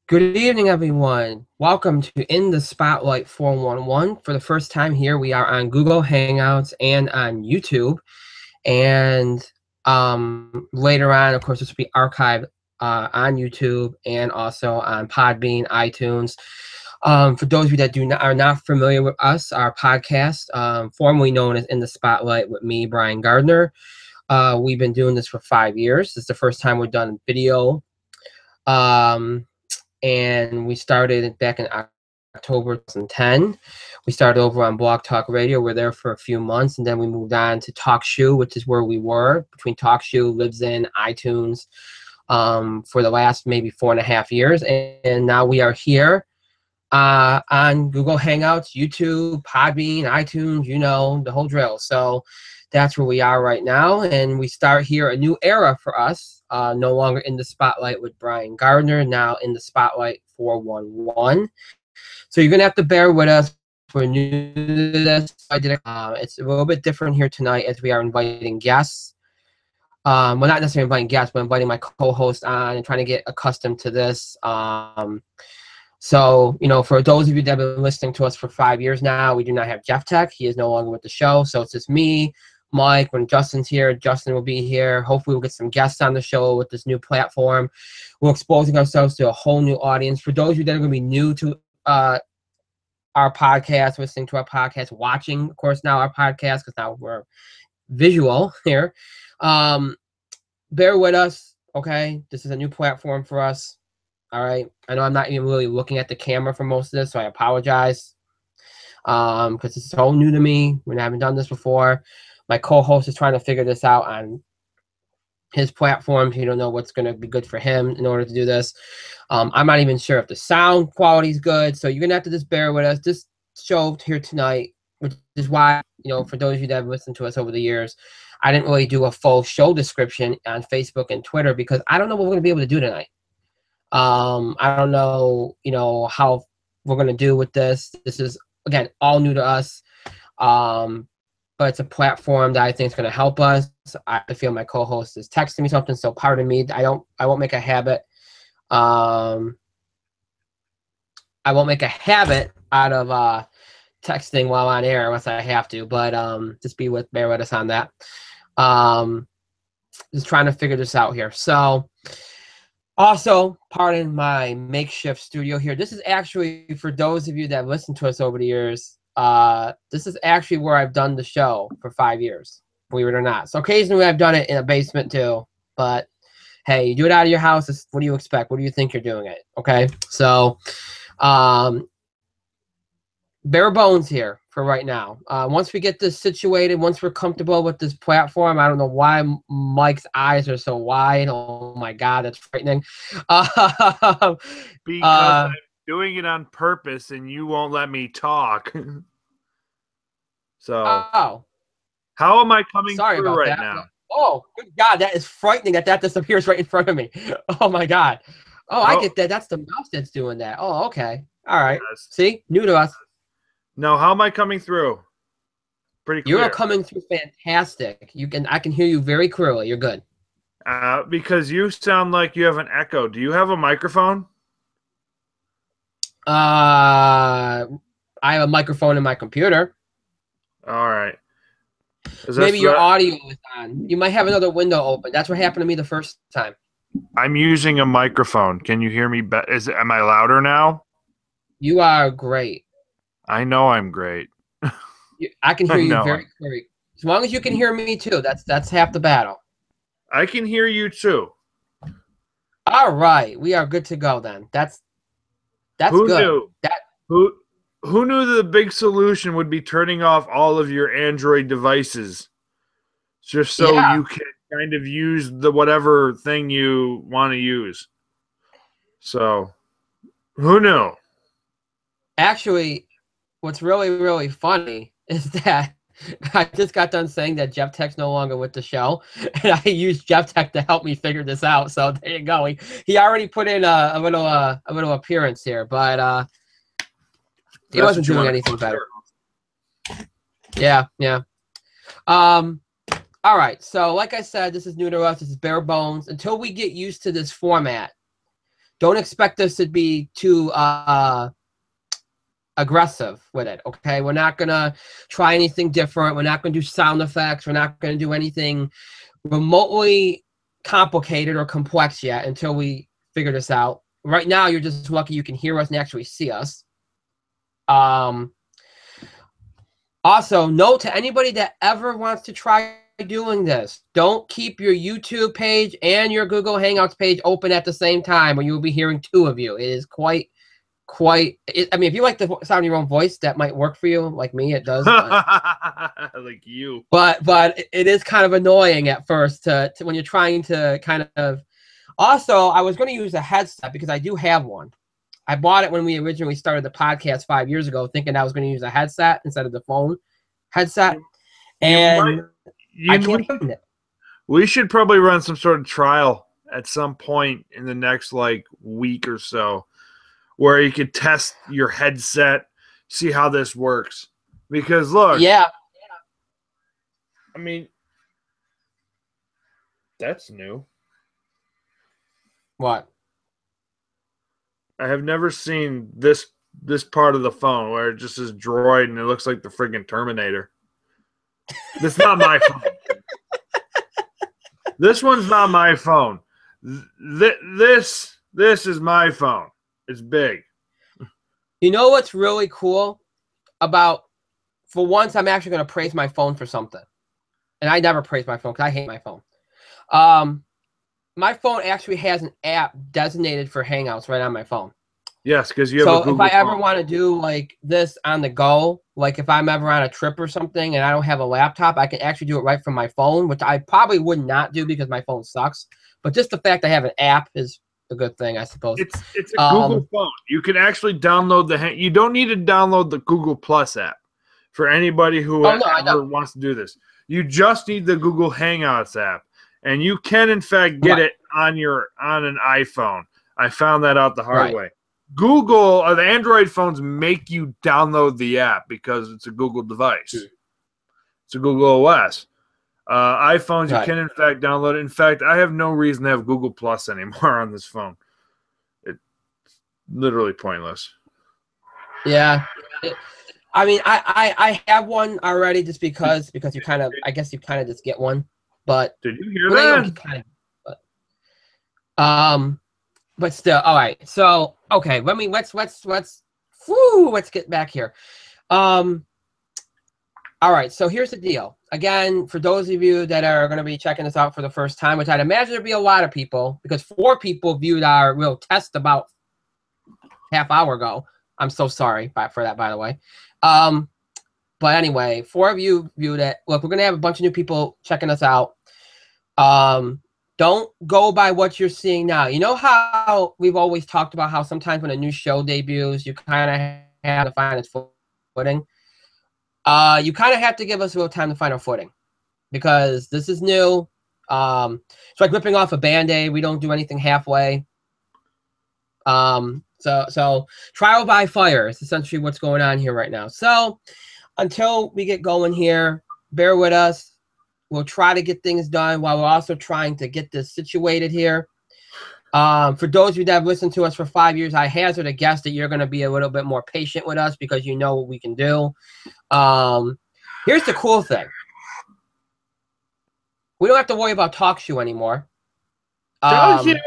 Good evening, everyone. Welcome to In the Spotlight 411. For the first time here, we are on Google Hangouts and on YouTube. And later on, of course, this will be archived on YouTube and also on Podbean iTunes. For those of you that are not familiar with us, our podcast, formerly known as In the Spotlight with me, Brian Gardner. We've been doing this for 5 years. This is the first time we've done video. And we started back in October 2010. We started over on Blog Talk Radio. We're there for a few months, and then we moved on to TalkShoe, which is where we were between TalkShoe, Libsyn, iTunes, for the last maybe 4.5 years, and now we are here on Google Hangouts, YouTube, Podbean, iTunes, you know, the whole drill. So that's where we are right now, and we start here a new era for us. No longer in the spotlight with Brian Gardner, now in the spotlight 411. So you're gonna have to bear with us. We're new to this. It's a little bit different here tonight as we are inviting guests. Well, not necessarily inviting guests, but inviting my co-host on and trying to get accustomed to this. So, you know, for those of you that have been listening to us for 5 years now, we do not have Jeff Tech. He is no longer with the show, so it's just me, Mike. When Justin's here, Justin will be here. Hopefully we'll get some guests on the show with this new platform. We're exposing ourselves to a whole new audience. For those of you that are going to be new to our podcast, listening to our podcast, watching, of course, now our podcast, because now we're visual here. Bear with us, okay? This is a new platform for us, all right? I know I'm not even really looking at the camera for most of this, so I apologize, because it's so new to me. We haven't done this before. My co-host is trying to figure this out on his platform. He don't know what's going to be good for him in order to do this. I'm not even sure if the sound quality is good, so you're going to have to just bear with us. This show here tonight, which is why, you know, for those of you that have listened to us over the years, I didn't really do a full show description on Facebook and Twitter because I don't know what we're going to be able to do tonight. I don't know, you know, how we're going to do with this. This is, again, all new to us. But it's a platform that I think is going to help us. I feel my co-host is texting me something, so pardon me. I won't make a habit. I won't make a habit out of texting while on air unless I have to. But just bear with us on that. Just trying to figure this out here. So, also, pardon my makeshift studio here. This is actually, for those of you that have listened to us over the years, this is actually where I've done the show for 5 years, believe it or not. So occasionally I've done it in a basement too, but hey, you do it out of your house. What do you expect? What do you think you're doing it? Okay. So, bare bones here for right now. Once we get this situated, once we're comfortable with this platform, I don't know why Mike's eyes are so wide. Oh my God, that's frightening. Because I'm doing it on purpose and you won't let me talk. So, how am I coming through right now? Oh, good God, that is frightening that disappears right in front of me. Oh my God. Oh, I get that. That's the mouse that's doing that. Oh, okay. All right. Yes. See, new to us. No, how am I coming through? Pretty clear. You're coming through fantastic. I can hear you very clearly. You're good. Because you sound like you have an echo. Do you have a microphone? I have a microphone in my computer. All right. Maybe your audio is on. You might have another window open. That's what happened to me the first time. I'm using a microphone. Can you hear me? Am I louder now? You are great. I know I'm great. I can hear you very clearly. As long as you can hear me too, that's half the battle. I can hear you too. All right, we are good to go then. That's Who good. Knew? Who knew the big solution would be turning off all of your Android devices just so you can kind of use the whatever thing you want to use? So, who knew? Actually, what's really, really funny is that I just got done saying that Jeff Tech's no longer with the show, and I used Jeff Tech to help me figure this out. So there you go. He already put in a little appearance here, but he wasn't doing anything better. Yeah. All right. So like I said, this is new to us. This is bare bones. Until we get used to this format, don't expect us to be too aggressive with it, okay? We're not going to try anything different. We're not going to do sound effects. We're not going to do anything remotely complicated or complex yet until we figure this out. Right now, you're just lucky you can hear us and actually see us. Also, note to anybody that ever wants to try doing this, don't keep your YouTube page and your Google Hangouts page open at the same time, or you will be hearing two of you. It is quite. I mean, if you like the sound of your own voice, that might work for you. Like me, it does. But, like you. But it is kind of annoying at first to when you're trying to kind of. Also, I was going to use a headset because I do have one. I bought it when we originally started the podcast 5 years ago, thinking I was going to use a headset instead of the phone headset. And I can't find it. We should probably run some sort of trial at some point in the next like week or so, where you could test your headset, see how this works. Because look, yeah, I mean, that's new. What? I have never seen this part of the phone where it just is Droid and it looks like the friggin' Terminator. This is not my phone. This one's not my phone. This is my phone. It's big. You know what's really cool about, for once, I'm actually going to praise my phone for something. And I never praise my phone because I hate my phone. My phone actually has an app designated for Hangouts right on my phone. Yes, because you have a Google phone. So if I ever phone. want to do like this on the go, like if I'm ever on a trip or something and I don't have a laptop, I can actually do it right from my phone, which I probably would not do because my phone sucks. But just the fact I have an app is a good thing, I suppose. It's a Google phone. You can actually download you don't need to download the Google Plus app for anybody who ever wants to do this. You just need the Google Hangouts app. And you can, in fact, get it on an iPhone. I found that out the hard way. Google or the Android phones make you download the app because it's a Google device. It's a Google OS. iPhones, you can, in fact, download it. In fact, I have no reason to have Google Plus anymore on this phone. It's literally pointless. Yeah. I mean, I have one already just because you kind of, I guess you kind of just get one. But did you hear that? But still, all right. So okay, let's get back here. All right. So here's the deal. Again, for those of you that are going to be checking this out for the first time, which I'd imagine there'd be a lot of people, because 4 people viewed our real test about half hour ago. I'm so sorry for that, by the way. But anyway, 4 of you viewed it. Look, we're going to have a bunch of new people checking us out. Don't go by what you're seeing now. You know how we've always talked about how sometimes when a new show debuts, you kind of have to find its footing? You kind of have to give us a little time to find our footing because this is new. It's like ripping off a Band-Aid. We don't do anything halfway. So trial by fire is essentially what's going on here right now. So until we get going here, bear with us. We'll try to get things done while we're also trying to get this situated here. For those of you that have listened to us for 5 years, I hazard a guess that you're going to be a little bit more patient with us because you know what we can do. Here's the cool thing. We don't have to worry about TalkShoe anymore. And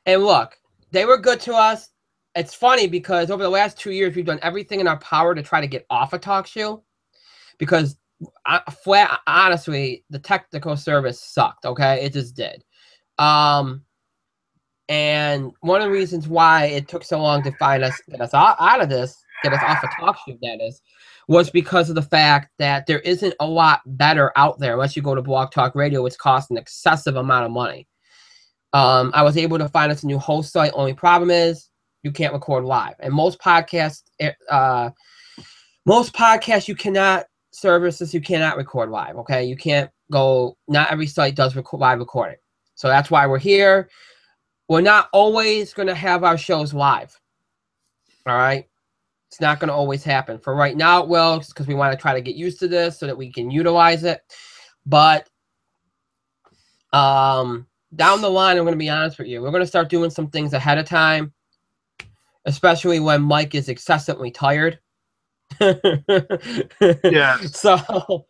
look, they were good to us. It's funny because over the last 2 years, we've done everything in our power to try to get off of TalkShoe because honestly, the technical service sucked, okay? It just did. And one of the reasons why it took so long to get us out of this, get us off of TalkShoe, that is, was because of the fact that there isn't a lot better out there unless you go to Blog Talk Radio, which costs an excessive amount of money. I was able to find us a new host site. Only problem is you can't record live. And most podcasts you cannot services, you cannot record live, okay? You can't go, not every site does live recording. So that's why we're here. We're not always going to have our shows live, all right? It's not going to always happen. For right now, it will, because we want to try to get used to this so that we can utilize it. But down the line, I'm going to be honest with you. We're going to start doing some things ahead of time, especially when Mike is excessively tired. Yeah. So,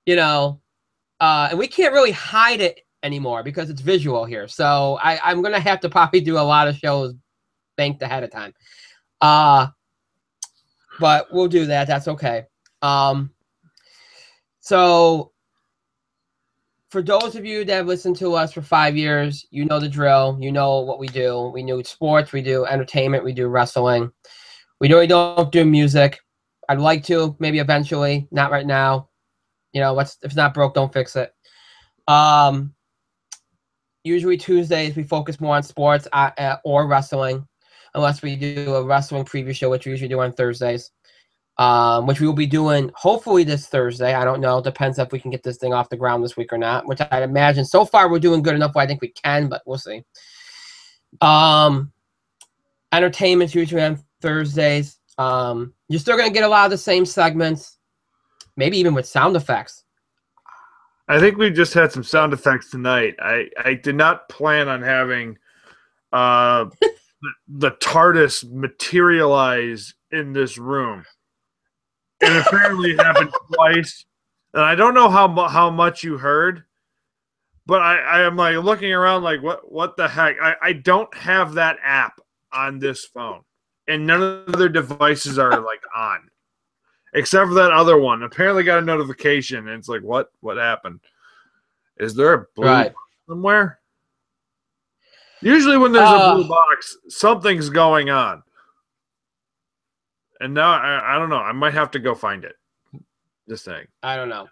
you know, and we can't really hide it anymore because it's visual here. So I'm going to have to probably do a lot of shows banked ahead of time. But we'll do that. That's okay. So for those of you that have listened to us for 5 years, you know the drill. You know what we do. We do sports. We do entertainment. We do wrestling. We really don't do music. I'd like to, maybe eventually. Not right now. You know, if it's not broke, don't fix it. Usually Tuesdays, we focus more on sports or wrestling, unless we do a wrestling preview show, which we usually do on Thursdays. Which we will be doing hopefully this Thursday. I don't know. Depends if we can get this thing off the ground this week or not, which I imagine so far we're doing good enough where I think we can, but we'll see. Entertainment's usually on Thursdays. You're still going to get a lot of the same segments, maybe even with sound effects. I think we just had some sound effects tonight. I did not plan on having the TARDIS materialize in this room. And apparently it happened twice. And I don't know how much you heard, but I am like looking around like, what the heck? I don't have that app on this phone. And none of the other devices are like on. Except for that other one. Apparently got a notification, and it's like, what happened? Is there a blue box somewhere? Usually when there's a blue box, something's going on. And now, I don't know. I might have to go find it. Just saying. I don't know.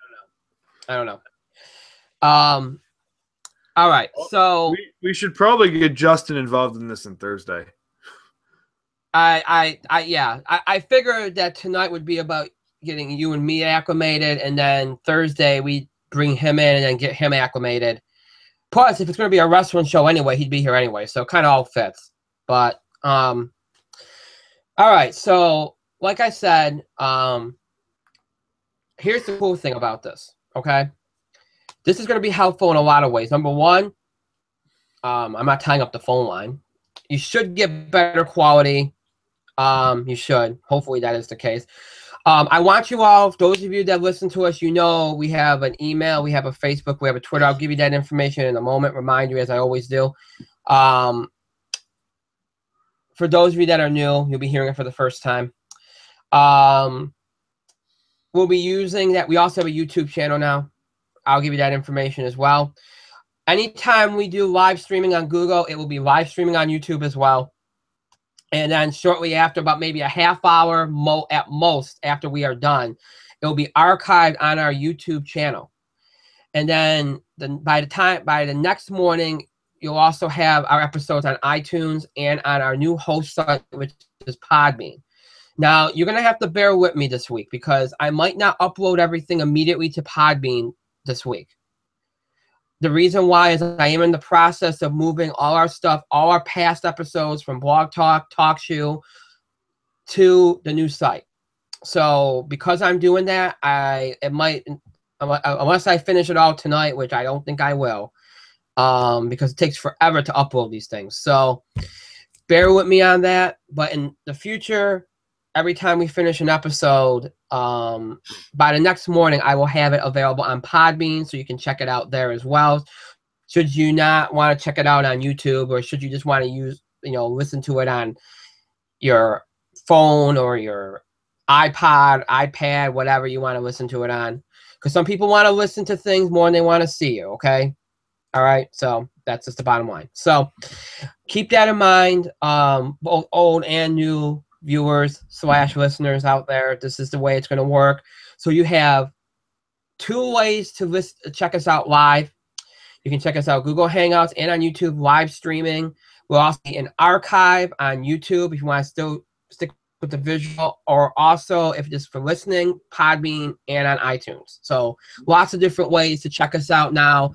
All right, so... We should probably get Justin involved in this on Thursday. I figured that tonight would be about getting you and me acclimated, and then Thursday we bring him in and then get him acclimated. Plus, if it's going to be a wrestling show anyway, he'd be here anyway, so it kind of all fits. But all right, so like I said, here's the cool thing about this. Okay, this is going to be helpful in a lot of ways. Number one, I'm not tying up the phone line. You should get better quality. You should. Hopefully that is the case. I want you all, those of you that listen to us, you know we have an email, we have a Facebook, we have a Twitter. I'll give you that information in a moment, remind you as I always do. For those of you that are new, you'll be hearing it for the first time. We'll be using that. We also have a YouTube channel now. I'll give you that information as well. Anytime we do live streaming on Google, it will be live streaming on YouTube as well. And then shortly after, about maybe a half hour at most after we are done, it will be archived on our YouTube channel. And then by the next morning, you'll also have our episodes on iTunes and on our new host site, which is Podbean. Now, you're going to have to bear with me this week because I might not upload everything immediately to Podbean this week. The reason why is I am in the process of moving all our stuff, all our past episodes from Blog Talk, TalkShoe, to the new site. So because I'm doing that, it might, unless I finish it all tonight, which I don't think I will, because it takes forever to upload these things. So bear with me on that. But in the future, every time we finish an episode, by the next morning, I will have it available on Podbean, so you can check it out there as well. Should you not want to check it out on YouTube, or should you just want to listen to it on your phone or your iPad, whatever you want to listen to it on. Because some people want to listen to things more than they want to see you, okay? All right, so that's just the bottom line. So keep that in mind, both old and new viewers / listeners out there. This is the way it's going to work. So you have 2 ways to check us out live. You can check us out Google Hangouts and on YouTube live streaming. We'll also be an archive on YouTube if you want to still stick with the visual, or also if just for listening, Podbean and on iTunes. So lots of different ways to check us out now,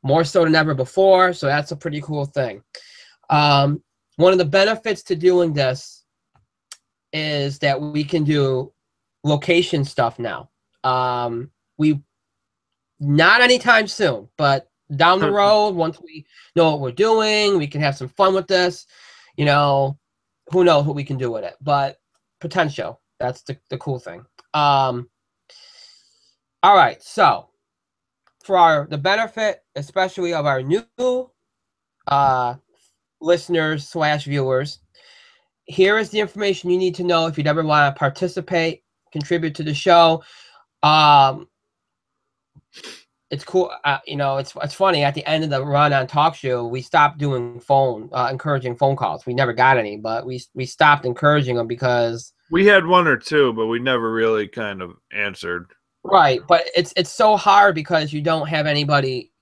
more so than ever before. So that's a pretty cool thing. One of the benefits to doing this is that we can do location stuff now. We not anytime soon, but Down the road, once we know what we're doing, we can have some fun with this. You know, who knows what we can do with it, but potential. That's the cool thing. All right, so for the benefit, especially of our new listeners / viewers, here is the information you need to know if you'd ever want to participate, contribute to the show. It's cool. You know, it's funny. At the end of the run on Talk Show, we stopped doing encouraging phone calls. We never got any, but we stopped encouraging them because we had one or two, but we never really kind of answered. Right, but it's so hard because you don't have anybody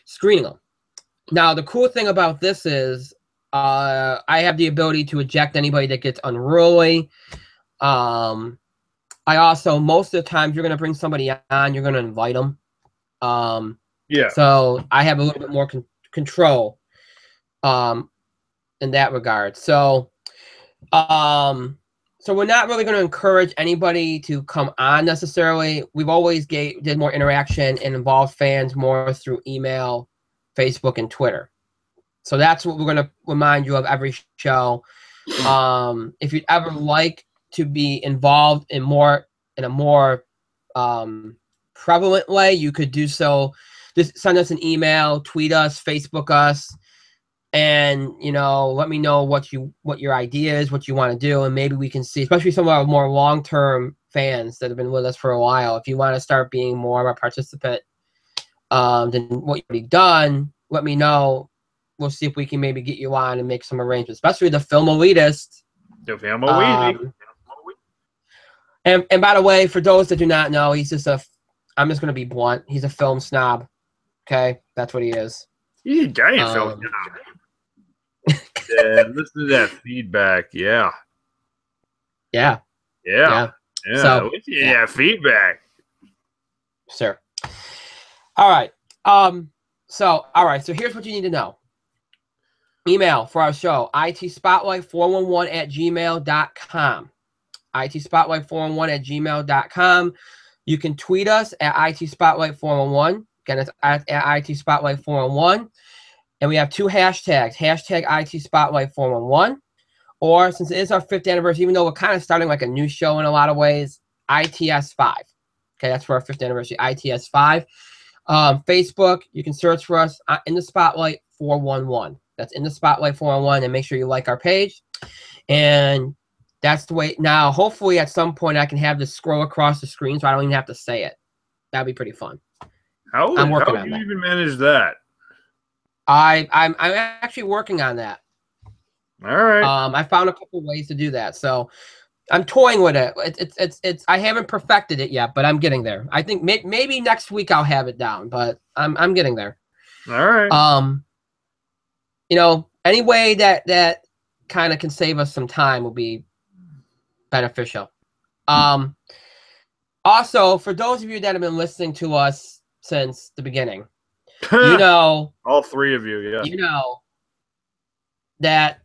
screening them. Now, the cool thing about this is I have the ability to eject anybody that gets unruly. I also, most of the times, you're going to bring somebody on, you're going to invite them. Yeah. So I have a little bit more control in that regard. So we're not really going to encourage anybody to come on necessarily. We've always did more interaction and involved fans more through email, Facebook, and Twitter. So that's what we're going to remind you of every show. If you'd ever like to be involved in a more prevalent way, you could do so. Just send us an email, tweet us, Facebook us, and let me know what your idea is, what you want to do, and maybe we can see, especially some of our more long-term fans that have been with us for a while. If you want to start being more of a participant than what you've already done, let me know. We'll see if we can maybe get you on and make some arrangements, especially the Film Elitist. The Film Elitist. And by the way, for those that do not know, he's just I'm just going to be blunt. He's a film snob. Okay? That's what he is. He's a giant film snob. Yeah, listen to that feedback. Yeah. Yeah. So, yeah, feedback. Sure. All right. So here's what you need to know. Email for our show, itspotlight411@gmail.com. itspotlight411@gmail.com. You can tweet us at itspotlight411. Again, it's at itspotlight411. And we have two hashtags, hashtag itspotlight411. Or, since it is our 5th anniversary, even though we're kind of starting like a new show in a lot of ways, ITS5. Okay, that's for our 5th anniversary, ITS5. Facebook, you can search for us in the Spotlight 411. That's in the Spotlight 411, and make sure you like our page. And that's the way. Now, hopefully, at some point, I can have this scroll across the screen so I don't even have to say it. That'd be pretty fun. How do you even manage that? I'm actually working on that. All right. I found a couple ways to do that, so I'm toying with it. It's I haven't perfected it yet, but I'm getting there. I think maybe next week I'll have it down, but I'm getting there. All right. Any way that kind of can save us some time will be beneficial. Also, for those of you that have been listening to us since the beginning, all three of you, yeah. That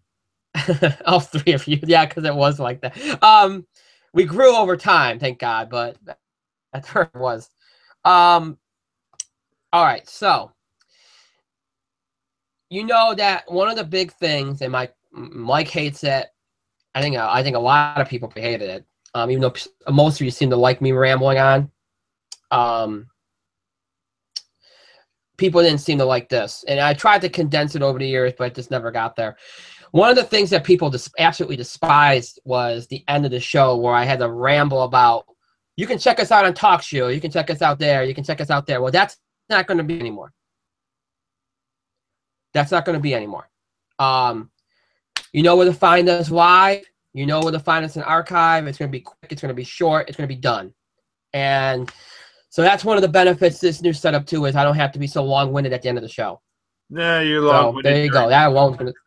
all three of you, yeah, because it was like that. We grew over time, thank God, but that's where it was. All right, so that one of the big things, and Mike hates it. I think a lot of people hated it. Even though most of you seem to like me rambling on. People didn't seem to like this, and I tried to condense it over the years, but it just never got there. One of the things that people absolutely despised was the end of the show, where I had to ramble about, you can check us out on Talk Show, you can check us out there, you can check us out there. Well, that's not going to be anymore. That's not going to be anymore. You know where to find us live. You know where to find us in archive. It's going to be quick. It's going to be short. It's going to be done. And so that's one of the benefits this new setup too, is I don't have to be so long-winded at the end of the show. Yeah, you're long-winded. So there you go. That alone is going to.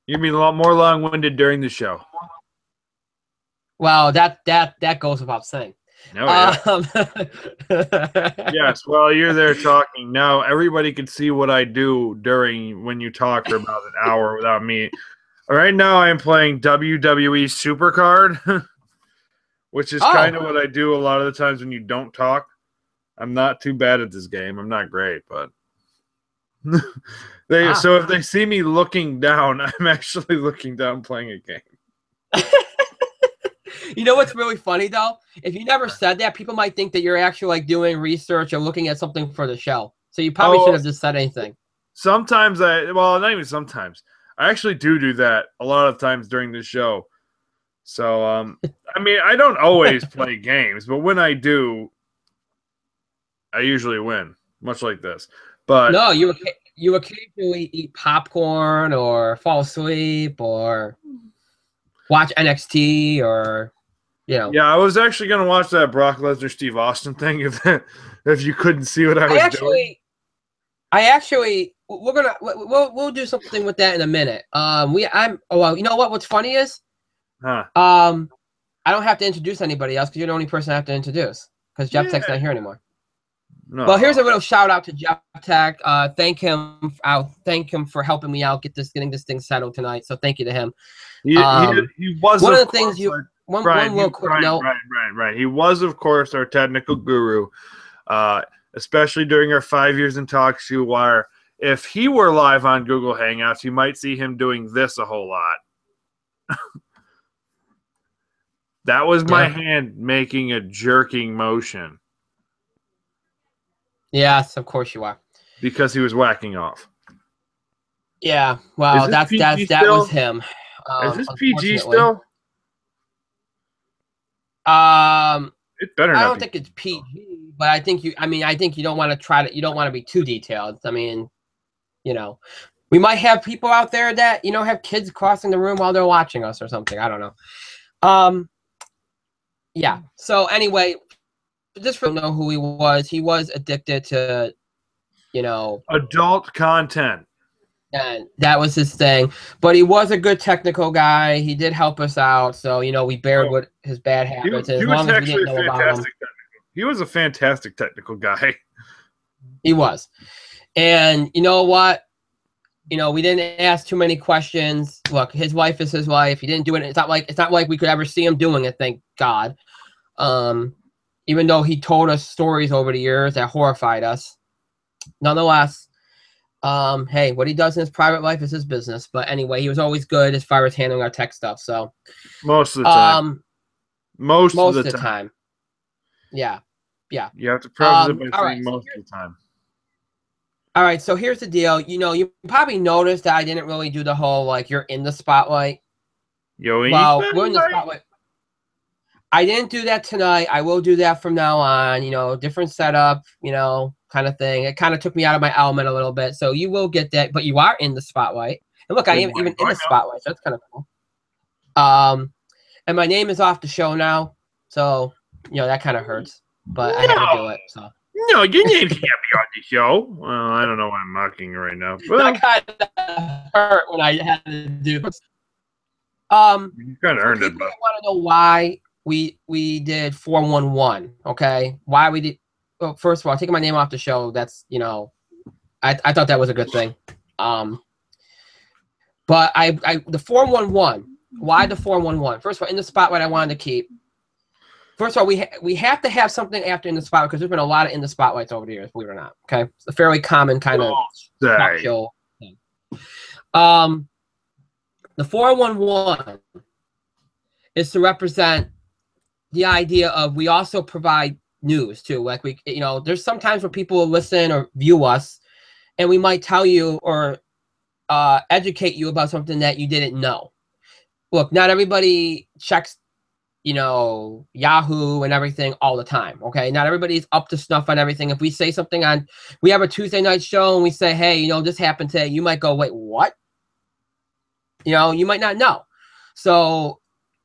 You'll be a lot more long-winded during the show. Well, that goes without saying. Oh, yeah. Yes, well, you're there talking. Now everybody can see what I do when you talk for about an hour without me. Right now I am playing WWE Supercard, which is kind of what I do a lot of the times when you don't talk. I'm not too bad at this game. I'm not great, but so if they see me looking down, I'm actually looking down playing a game. You know what's really funny though? If you never said that, people might think that you're actually like doing research or looking at something for the show. So you probably shouldn't have just said anything. Sometimes not even sometimes. I actually do that a lot of times during the show. So, I mean, I don't always play games, but when I do, I usually win, much like this. But no, you occasionally eat popcorn or fall asleep or watch NXT or, you know. Yeah, I was actually going to watch that Brock Lesnar Steve Austin thing if you couldn't see what I was doing. We'll do something with that in a minute. You know what? What's funny is, I don't have to introduce anybody else because you're the only person I have to introduce because Jeff Tech's not here anymore. No. Well, here's a little shout out to Jeff Tech. I'll thank him for helping me out getting this thing settled tonight. So thank you to him. He was one of the things one real quick note. Right. He was, of course, our technical guru, especially during our 5 years in Talk Shoe Wire. If he were live on Google Hangouts, you might see him doing this a whole lot. That was my hand making a jerking motion. Yes, of course you are. Because he was whacking off. Yeah, well, that was him. Is this PG still? It better not. I don't think it's PG, but I think you don't want to be too detailed. I mean, you know, we might have people out there that, you know, have kids crossing the room while they're watching us or something. I don't know. Yeah. So anyway, just for know who he was addicted to, you know, adult content. And that was his thing. But he was a good technical guy. He did help us out. So, you know, we bared with his bad habits. As long as we didn't know about him. He was a fantastic technical guy. He was. And you know what? You know, we didn't ask too many questions. Look, his wife is his wife. He didn't do it. It's not like we could ever see him doing it, thank God. Even though he told us stories over the years that horrified us. Nonetheless, hey, what he does in his private life is his business. But anyway, he was always good as far as handling our tech stuff. So most of the time. Most of the time. Yeah. Yeah. You have to preface it by saying most of the time. All right, so here's the deal. You know, you probably noticed that I didn't really do the whole, like, you're in the spotlight. We're in the spotlight. I didn't do that tonight. I will do that from now on. You know, different setup, you know, kind of thing. It kind of took me out of my element a little bit. So you will get that, but you are in the spotlight. And look, I am even in the spotlight, so that's kind of cool. And my name is off the show now, so, you know, that kind of hurts. But I had to do it, so. No, your name can't be on the show. Well, I don't know why I'm mocking right now. Well, that kind of hurt when I had to do it. You kind of earned it, but I want to know why we did 411, okay? Why we did. Well, first of all, taking my name off the show, that's, you know, I thought that was a good thing. But the 411, why the 411? First of all, in the spotlight I wanted to keep. First of all, we have to have something after in the spotlight because there's been a lot of in the spotlights over the years, believe it or not. Okay, it's a fairly common kind of talk show thing. The 411 is to represent the idea of we also provide news too. Like we, you know, there's sometimes where people will listen or view us, and we might tell you or educate you about something that you didn't know. Look, not everybody checks, you know, Yahoo and everything all the time, okay? Not everybody's up to snuff on everything. If we say something we have a Tuesday night show and we say, hey, you know, this happened today, you might go, wait, what? You know, you might not know. So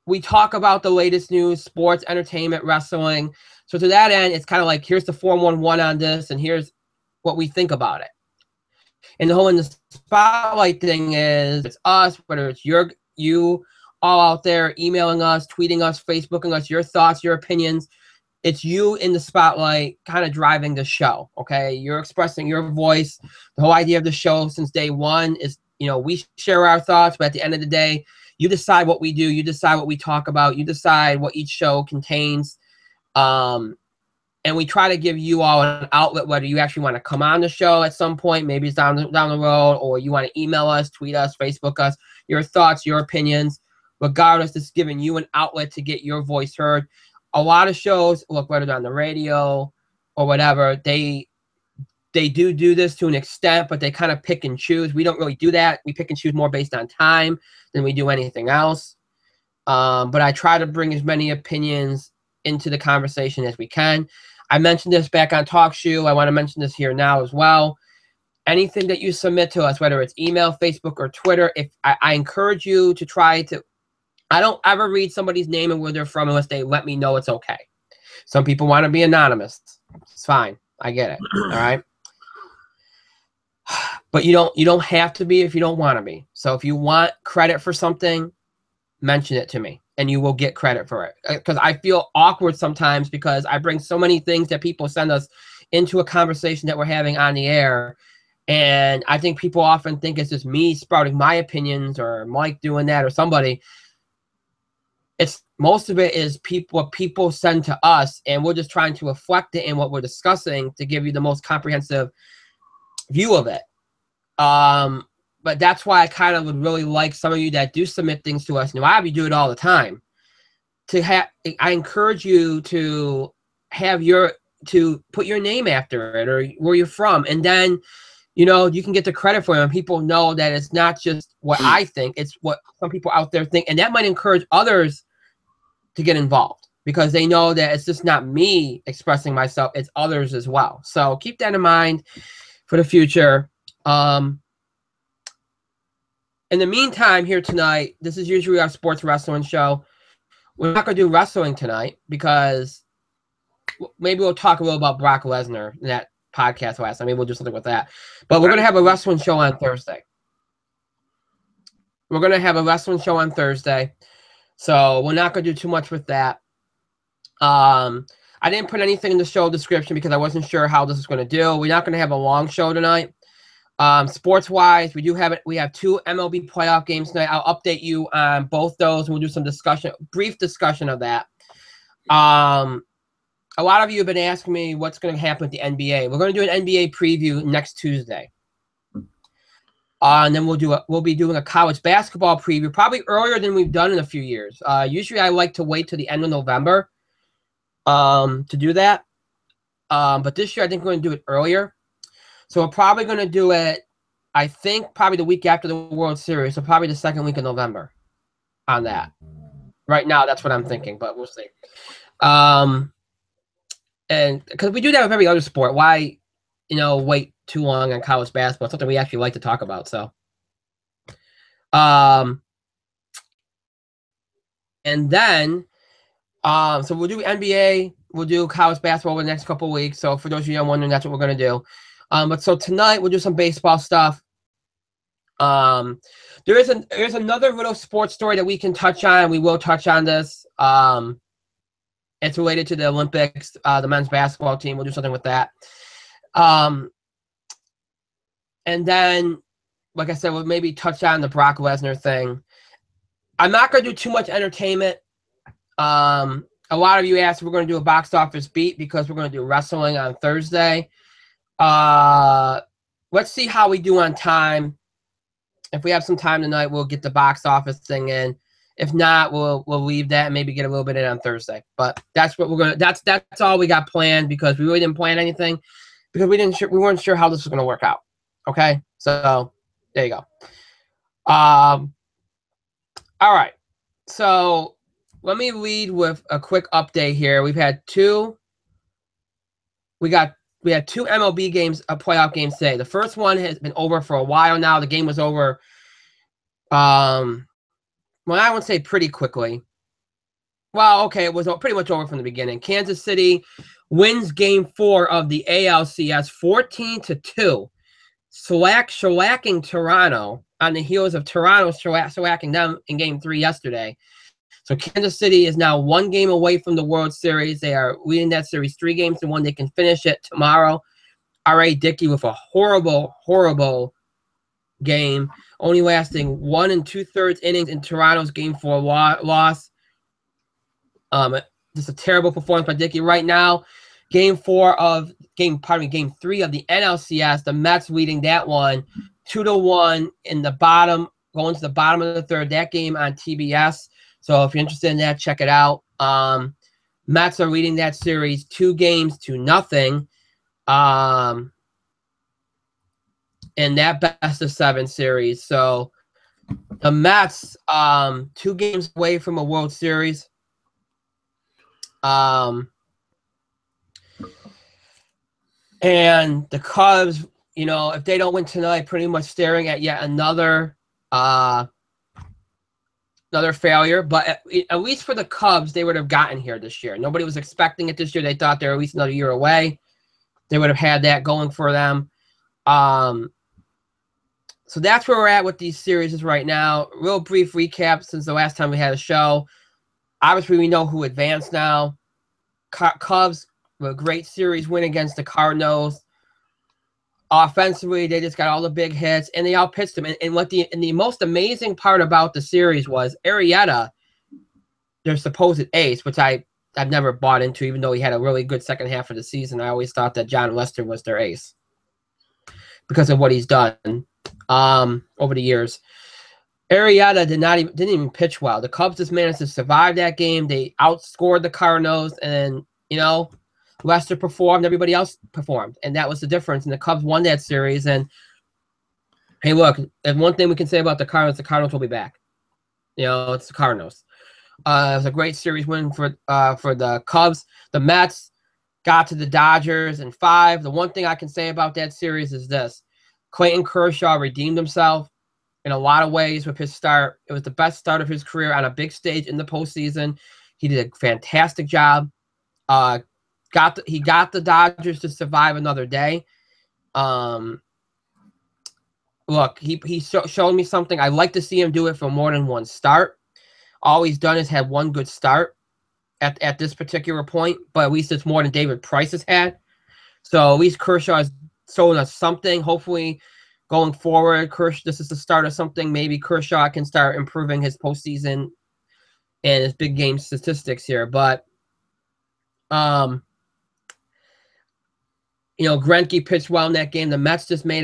we talk about the latest news, sports, entertainment, wrestling. So to that end, it's kind of like, here's the 411 on this, and here's what we think about it. And the whole in the spotlight thing is, it's us, whether it's you, all out there emailing us, tweeting us, Facebooking us, your thoughts, your opinions. It's you in the spotlight kind of driving the show, okay? You're expressing your voice. The whole idea of the show since day one is, you know, we share our thoughts, but at the end of the day, you decide what we do. You decide what we talk about. You decide what each show contains. And we try to give you all an outlet, whether you actually want to come on the show at some point, maybe it's down the road, or you want to email us, tweet us, Facebook us, your thoughts, your opinions. Regardless, it's giving you an outlet to get your voice heard. A lot of shows, look, whether they're on the radio or whatever, they do this to an extent, but they kind of pick and choose. We don't really do that. We pick and choose more based on time than we do anything else. But I try to bring as many opinions into the conversation as we can. I mentioned this back on TalkShoe. I want to mention this here now as well. Anything that you submit to us, whether it's email, Facebook, or Twitter, if I encourage you to try to, I don't ever read somebody's name and where they're from unless they let me know it's okay. Some people want to be anonymous. It's fine. I get it. All right. But you don't have to be if you don't want to be. So if you want credit for something, mention it to me and you will get credit for it. Because I feel awkward sometimes because I bring so many things that people send us into a conversation that we're having on the air. And I think people often think it's just me sprouting my opinions or Mike doing that or somebody. It's most of it is what people send to us, and we're just trying to reflect it in what we're discussing to give you the most comprehensive view of it. But that's why I kind of would really like some of you that do submit things to us. Now, I do it all the time. I encourage you to put your name after it or where you're from, and then you can get the credit for it, and people know that it's not just what I think, it's what some people out there think, and that might encourage others to get involved because they know that it's just not me expressing myself, it's others as well. So keep that in mind for the future. In the meantime, here tonight, this is usually our sports wrestling show. We're not going to do wrestling tonight because maybe we'll talk a little about Brock Lesnar in that podcast last time. Maybe we'll do something with that. But we're going to have a wrestling show on Thursday. So we're not going to do too much with that. I didn't put anything in the show description because I wasn't sure how this is going to do. We're not going to have a long show tonight. Sports-wise, we have 2 MLB playoff games tonight. I'll update you on both those, and we'll do some brief discussion of that. A lot of you have been asking me what's going to happen with the NBA. We're going to do an NBA preview next Tuesday. And then we'll be doing a college basketball preview, probably earlier than we've done in a few years. Usually I like to wait till the end of November to do that. But this year I think we're going to do it earlier. So we're probably going to do it, I think, probably the week after the World Series. So probably the second week of November on that. Right now, that's what I'm thinking, but we'll see. And because we do that with every other sport, why, wait too long on college basketball? It's something we actually like to talk about. So, and then, so we'll do NBA, we'll do college basketball over the next couple of weeks. So for those of you who are wondering, that's what we're going to do. But so tonight we'll do some baseball stuff. There's another little sports story that we can touch on. We will touch on this. It's related to the Olympics, the men's basketball team. We'll do something with that. And then, like I said, we'll maybe touch on the Brock Lesnar thing. I'm not going to do too much entertainment. A lot of you asked if we're going to do a box office beat because we're going to do wrestling on Thursday. Let's see how we do on time. If we have some time tonight, we'll get the box office thing in. If not, we'll leave that and maybe get a little bit in on Thursday. But that's what we're gonna. That's all we got planned because we really didn't plan anything because we weren't sure how this was gonna work out. Okay, so there you go. All right. So let me lead with a quick update here. We had 2 MLB games, playoff games today. The first one has been over for a while now. The game was over. Well, I would say pretty quickly. Well, okay, it was pretty much over from the beginning. Kansas City wins Game 4 of the ALCS 14-2, shellacking Toronto on the heels of Toronto shellacking them in Game 3 yesterday. So Kansas City is now 1 game away from the World Series. They are leading that series 3-1. They can finish it tomorrow. R.A. Dickey with a horrible, horrible game, only lasting 1 2/3 innings in Toronto's Game 4 loss. Just a terrible performance by Dickey. Right now, Game 3 of the NLCS. The Mets leading that one 2-1 in the bottom, going to the bottom of the third. That game on TBS. So if you're interested in that, check it out. Mets are leading that series 2-0. In that best-of-7 series. So the Mets, 2 games away from a World Series. And the Cubs, you know, if they don't win tonight, pretty much staring at yet another failure. But at least for the Cubs, they would have gotten here this year. Nobody was expecting it this year. They thought they were at least another year away. They would have had that going for them. So that's where we're at with these series right now. Real brief recap since the last time we had a show. Obviously, we know who advanced now. Cubs, a great series win against the Cardinals. Offensively, they just got all the big hits, and they outpitched them. And the most amazing part about the series was Arrieta, their supposed ace, which I've never bought into, even though he had a really good second half of the season. I always thought that John Lester was their ace because of what he's done over the years. Arrieta didn't even pitch well. The Cubs just managed to survive that game. They outscored the Cardinals, and you know, Lester performed. Everybody else performed, and that was the difference. And the Cubs won that series. And hey, look, if one thing we can say about the Cardinals will be back. You know, it's the Cardinals. It was a great series win for the Cubs. The Mets got to the Dodgers in 5. The one thing I can say about that series is this: Clayton Kershaw redeemed himself in a lot of ways with his start. It was the best start of his career on a big stage in the postseason. He did a fantastic job. He got the Dodgers to survive another day. Look, he showed me something. I like to see him do it for more than one start. All he's done is had one good start at this particular point, but at least it's more than David Price has had. So at least Kershaw has shown us something. Hopefully, going forward, this is the start of something. Maybe Kershaw can start improving his postseason and his big game statistics here. But, you know, Greinke pitched well in that game. The Mets just made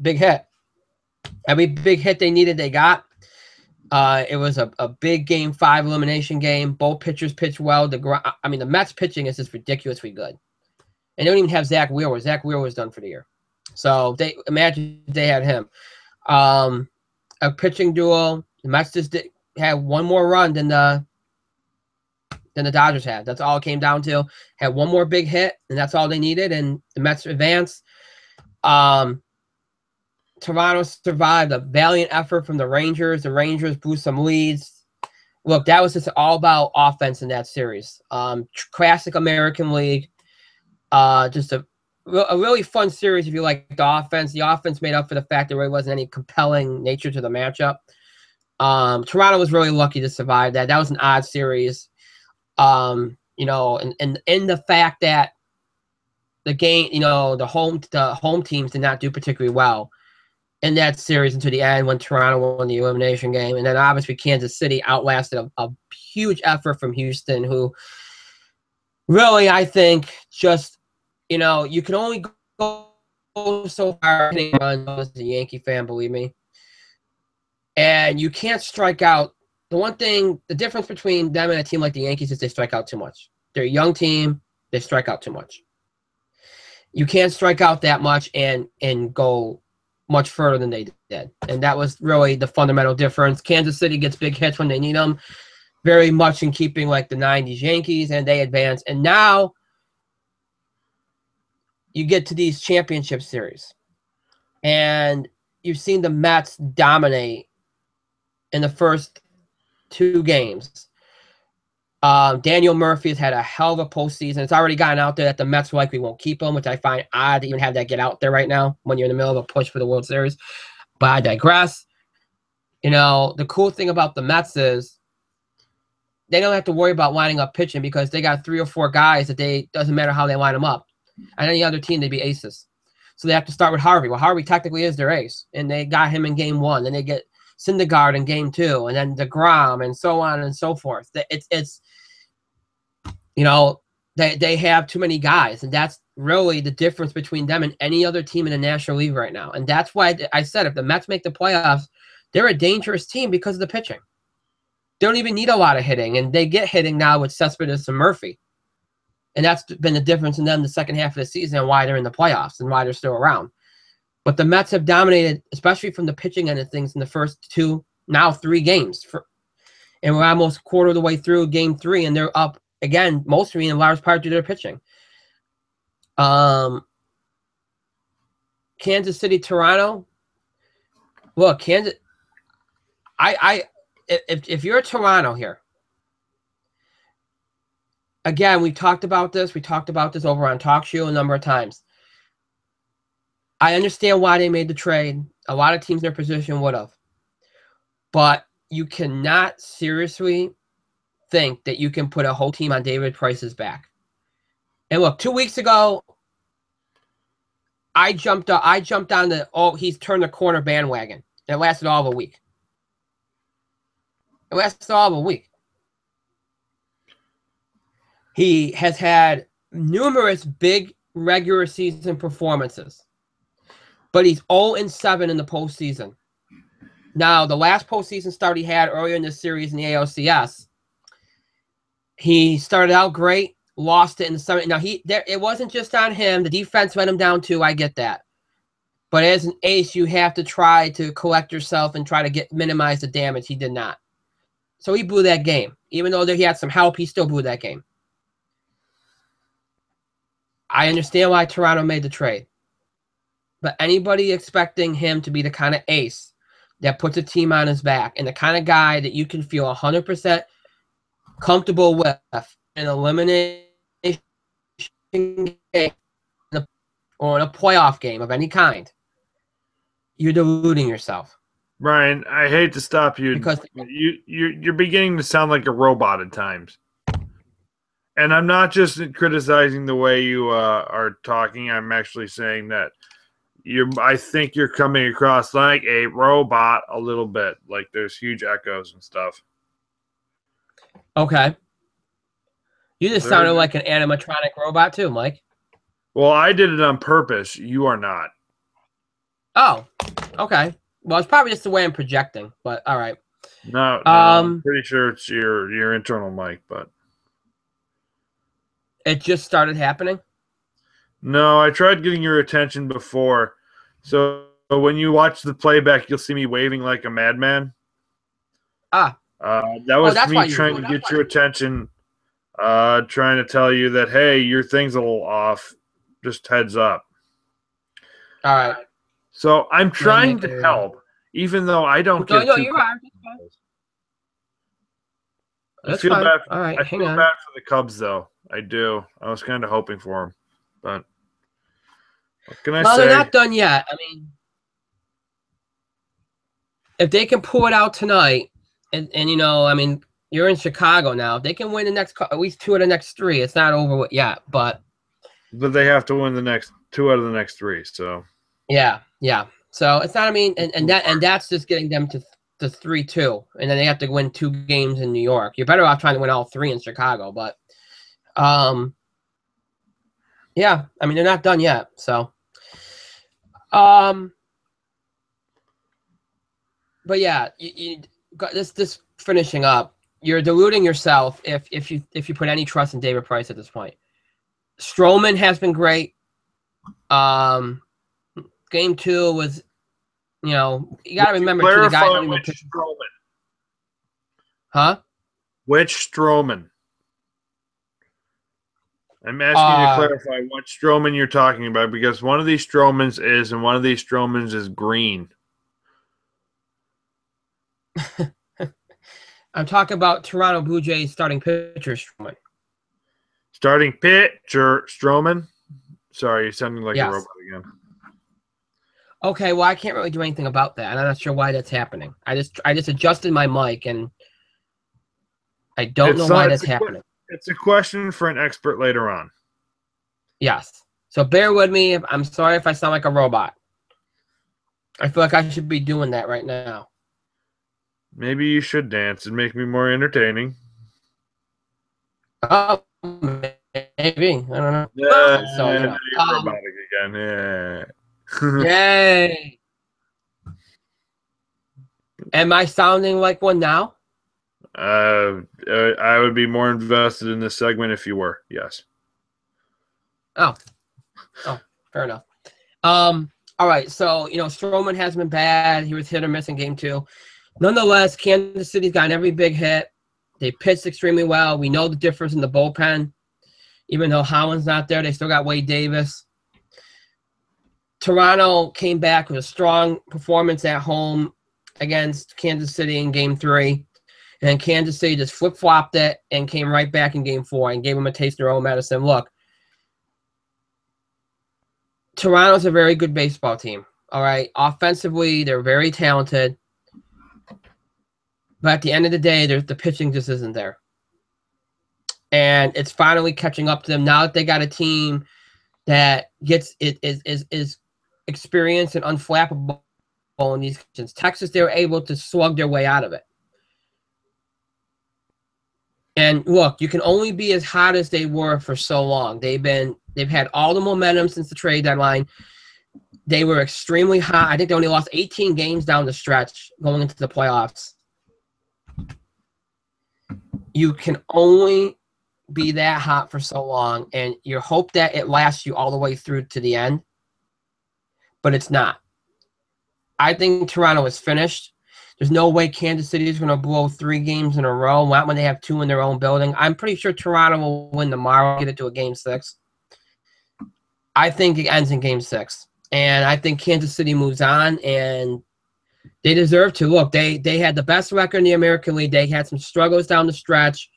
big hit. Every big hit they needed, they got. It was a big Game 5 elimination game. Both pitchers pitched well. The Mets pitching is just ridiculously good. And they don't even have Zach Wheeler. Zach Wheeler was done for the year. So imagine they had him. A pitching duel. The Mets just had one more run than the Dodgers had. That's all it came down to. Had one more big hit, and that's all they needed. And the Mets advanced. Toronto survived a valiant effort from the Rangers. The Rangers blew some leads. Look, that was just all about offense in that series. Classic American League. Just a really fun series if you like the offense. The offense made up for the fact there really wasn't any compelling nature to the matchup. Toronto was really lucky to survive that. That was an odd series. You know, and in the fact that the game, you know, the home teams did not do particularly well in that series until the end when Toronto won the elimination game. And then obviously Kansas City outlasted a huge effort from Houston, who really, I think, just, you know, you can only go so far hitting runs as a Yankee fan, believe me. And you can't strike out. The difference between them and a team like the Yankees is they strike out too much. They're a young team. They strike out too much. You can't strike out that much and go much further than they did. And that was really the fundamental difference. Kansas City gets big hits when they need them, very much in keeping like the 90s Yankees, and they advance. And now you get to these championship series. And you've seen the Mets dominate in the first 2 games. Daniel Murphy has had a hell of a postseason. It's already gotten out there that the Mets likely won't keep him, which I find odd to even have that get out there right now when you're in the middle of a push for the World Series. But I digress. You know, the cool thing about the Mets is they don't have to worry about lining up pitching because they got 3 or 4 guys that doesn't matter how they line them up. On any other team, they'd be aces. So they have to start with Harvey. Well, Harvey technically is their ace, and they got him in Game 1. Then they get Syndergaard in Game 2, and then DeGrom, and so on and so forth. It's you know, They have too many guys, and that's really the difference between them and any other team in the National League right now. And that's why I said if the Mets make the playoffs, they're a dangerous team because of the pitching. They don't even need a lot of hitting, and they get hitting now with Cespedes and Murphy. And that's been the difference in them the second half of the season and why they're in the playoffs and why they're still around. But the Mets have dominated, especially from the pitching end of things in the first 2, now 3 games. And we're almost a quarter of the way through game 3, and they're up again, mostly in large part due to their pitching. Kansas City, Toronto. Look, Kansas. If you're Toronto here, again, we talked about this. We talked about this over on Talk Show a number of times. I understand why they made the trade. A lot of teams in their position would have. But you cannot seriously think that you can put a whole team on David Price's back. And look, 2 weeks ago, I jumped on the, he's turned the corner bandwagon. It lasted all of a week. It lasted all of a week. He has had numerous big regular season performances, but he's 0-7 in the postseason. Now, the last postseason start he had earlier in this series in the ALCS, he started out great, lost it in the summer. Now, it wasn't just on him. The defense let him down too. I get that. But as an ace, you have to try to collect yourself and try to minimize the damage. He did not. So he blew that game. Even though he had some help, he still blew that game. I understand why Toronto made the trade. But anybody expecting him to be the kind of ace that puts a team on his back and the kind of guy that you can feel 100% comfortable with in an elimination game or in a playoff game of any kind, you're deluding yourself. Brian, I hate to stop you because you're beginning to sound like a robot at times. And I'm not just criticizing the way you are talking. I'm actually saying that I think you're coming across like a robot a little bit. Like there's huge echoes and stuff. Okay. You just sounded like an animatronic robot too, Mike. Well, I did it on purpose. You are not. Oh, okay. Well, it's probably just the way I'm projecting, but all right. No, I'm pretty sure it's your internal mic, but it just started happening? No, I tried getting your attention before. So when you watch the playback, you'll see me waving like a madman. That was me trying to get your attention, trying to tell you that, hey, your thing's a little off. Just heads up. All right. So I'm trying to help, even though I don't get too you are. I feel bad. All right, I feel bad for the Cubs, though. I do. I was kind of hoping for them, but what can I say? Well, they're not done yet. I mean, if they can pull it out tonight, and you know, I mean, you're in Chicago now. If they can win the next, at least 2 of the next 3. It's not over yet, but they have to win the next 2 out of the next 3. So yeah. So it's not. I mean, and that's just getting them to 3-2, and then they have to win 2 games in New York. You're better off trying to win all 3 in Chicago, but yeah, I mean they're not done yet. So, but yeah, you got this finishing up. You're deluding yourself if you put any trust in David Price at this point. Stroman has been great. Game 2 was, you know, you got to remember too, the guys don't even pitch. Stroman. Huh? Which Stroman? I'm asking you to clarify what Stroman you're talking about, because one of these Stromans is, and one of these Stromans is green. I'm talking about Toronto Blue Jays starting pitcher Stroman. Starting pitcher Stroman? Sorry, you're sounding like a robot again. Okay, well, I can't really do anything about that, and I'm not sure why that's happening. I just adjusted my mic, and I don't know why that's happening. It's a question for an expert later on. Yes. So bear with me. I'm sorry if I sound like a robot. I feel like I should be doing that right now. Maybe you should dance and make me more entertaining. Oh, Maybe. I don't know. Yeah, So, you're robotic again. Yeah. Yay. Am I sounding like one now? I would be more invested in this segment if you were. Yes. Oh, fair enough. All right. So, Strowman has been bad. He was hit or miss in game 2. Nonetheless, Kansas City's gotten every big hit. They pitched extremely well. We know the difference in the bullpen. Even though Holland's not there, they still got Wade Davis. Toronto came back with a strong performance at home against Kansas City in game 3. And Kansas City just flip-flopped it and came right back in game 4 and gave them a taste of their own medicine. Look, Toronto's a very good baseball team. All right. Offensively, they're very talented. But at the end of the day, the pitching just isn't there. And it's finally catching up to them now that they got a team that gets is experienced and unflappable in these conditions. Texas, they were able to slug their way out of it. And look, you can only be as hot as they were for so long. They've had all the momentum since the trade deadline. They were extremely hot. I think they only lost 18 games down the stretch going into the playoffs. You can only be that hot for so long, and you hope that it lasts you all the way through to the end, but it's not. I think Toronto is finished. There's no way Kansas City is going to blow 3 games in a row, not when they have 2 in their own building. I'm pretty sure Toronto will win tomorrow, get it to a game 6. I think it ends in game 6, and I think Kansas City moves on, and they deserve to. Look, they had the best record in the American League. They had some struggles down the stretch.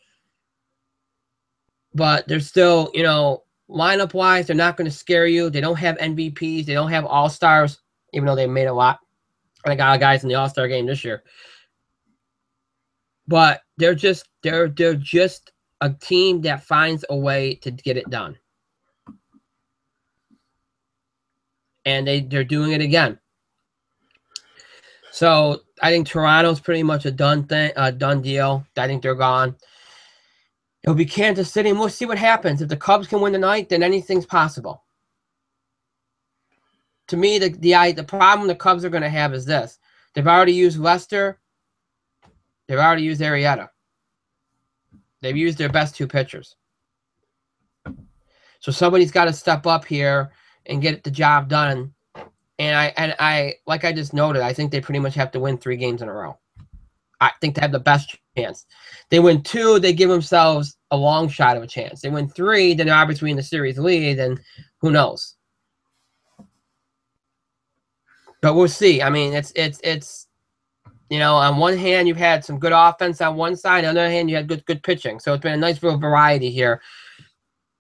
But they're still, lineup-wise, they're not going to scare you. They don't have MVPs. They don't have all-stars, even though they made a lot. And they got guys in the all-star game this year. But they're just a team that finds a way to get it done. And they're doing it again. So I think Toronto's pretty much a done deal. I think they're gone. It'll be Kansas City, and we'll see what happens. If the Cubs can win tonight, then anything's possible. To me, the problem the Cubs are going to have is this. They've already used Lester. They've already used Arrieta. They've used their best 2 pitchers. So somebody's got to step up here and get the job done. And I like I just noted, I think they pretty much have to win 3 games in a row. I think they have the best chance. They win 2, they give themselves a long shot of a chance. They win 3, then they're obviously in the series lead, and who knows? But we'll see. I mean, it's on one hand you've had some good offense on one side, on the other hand you had good pitching. So it's been a nice little variety here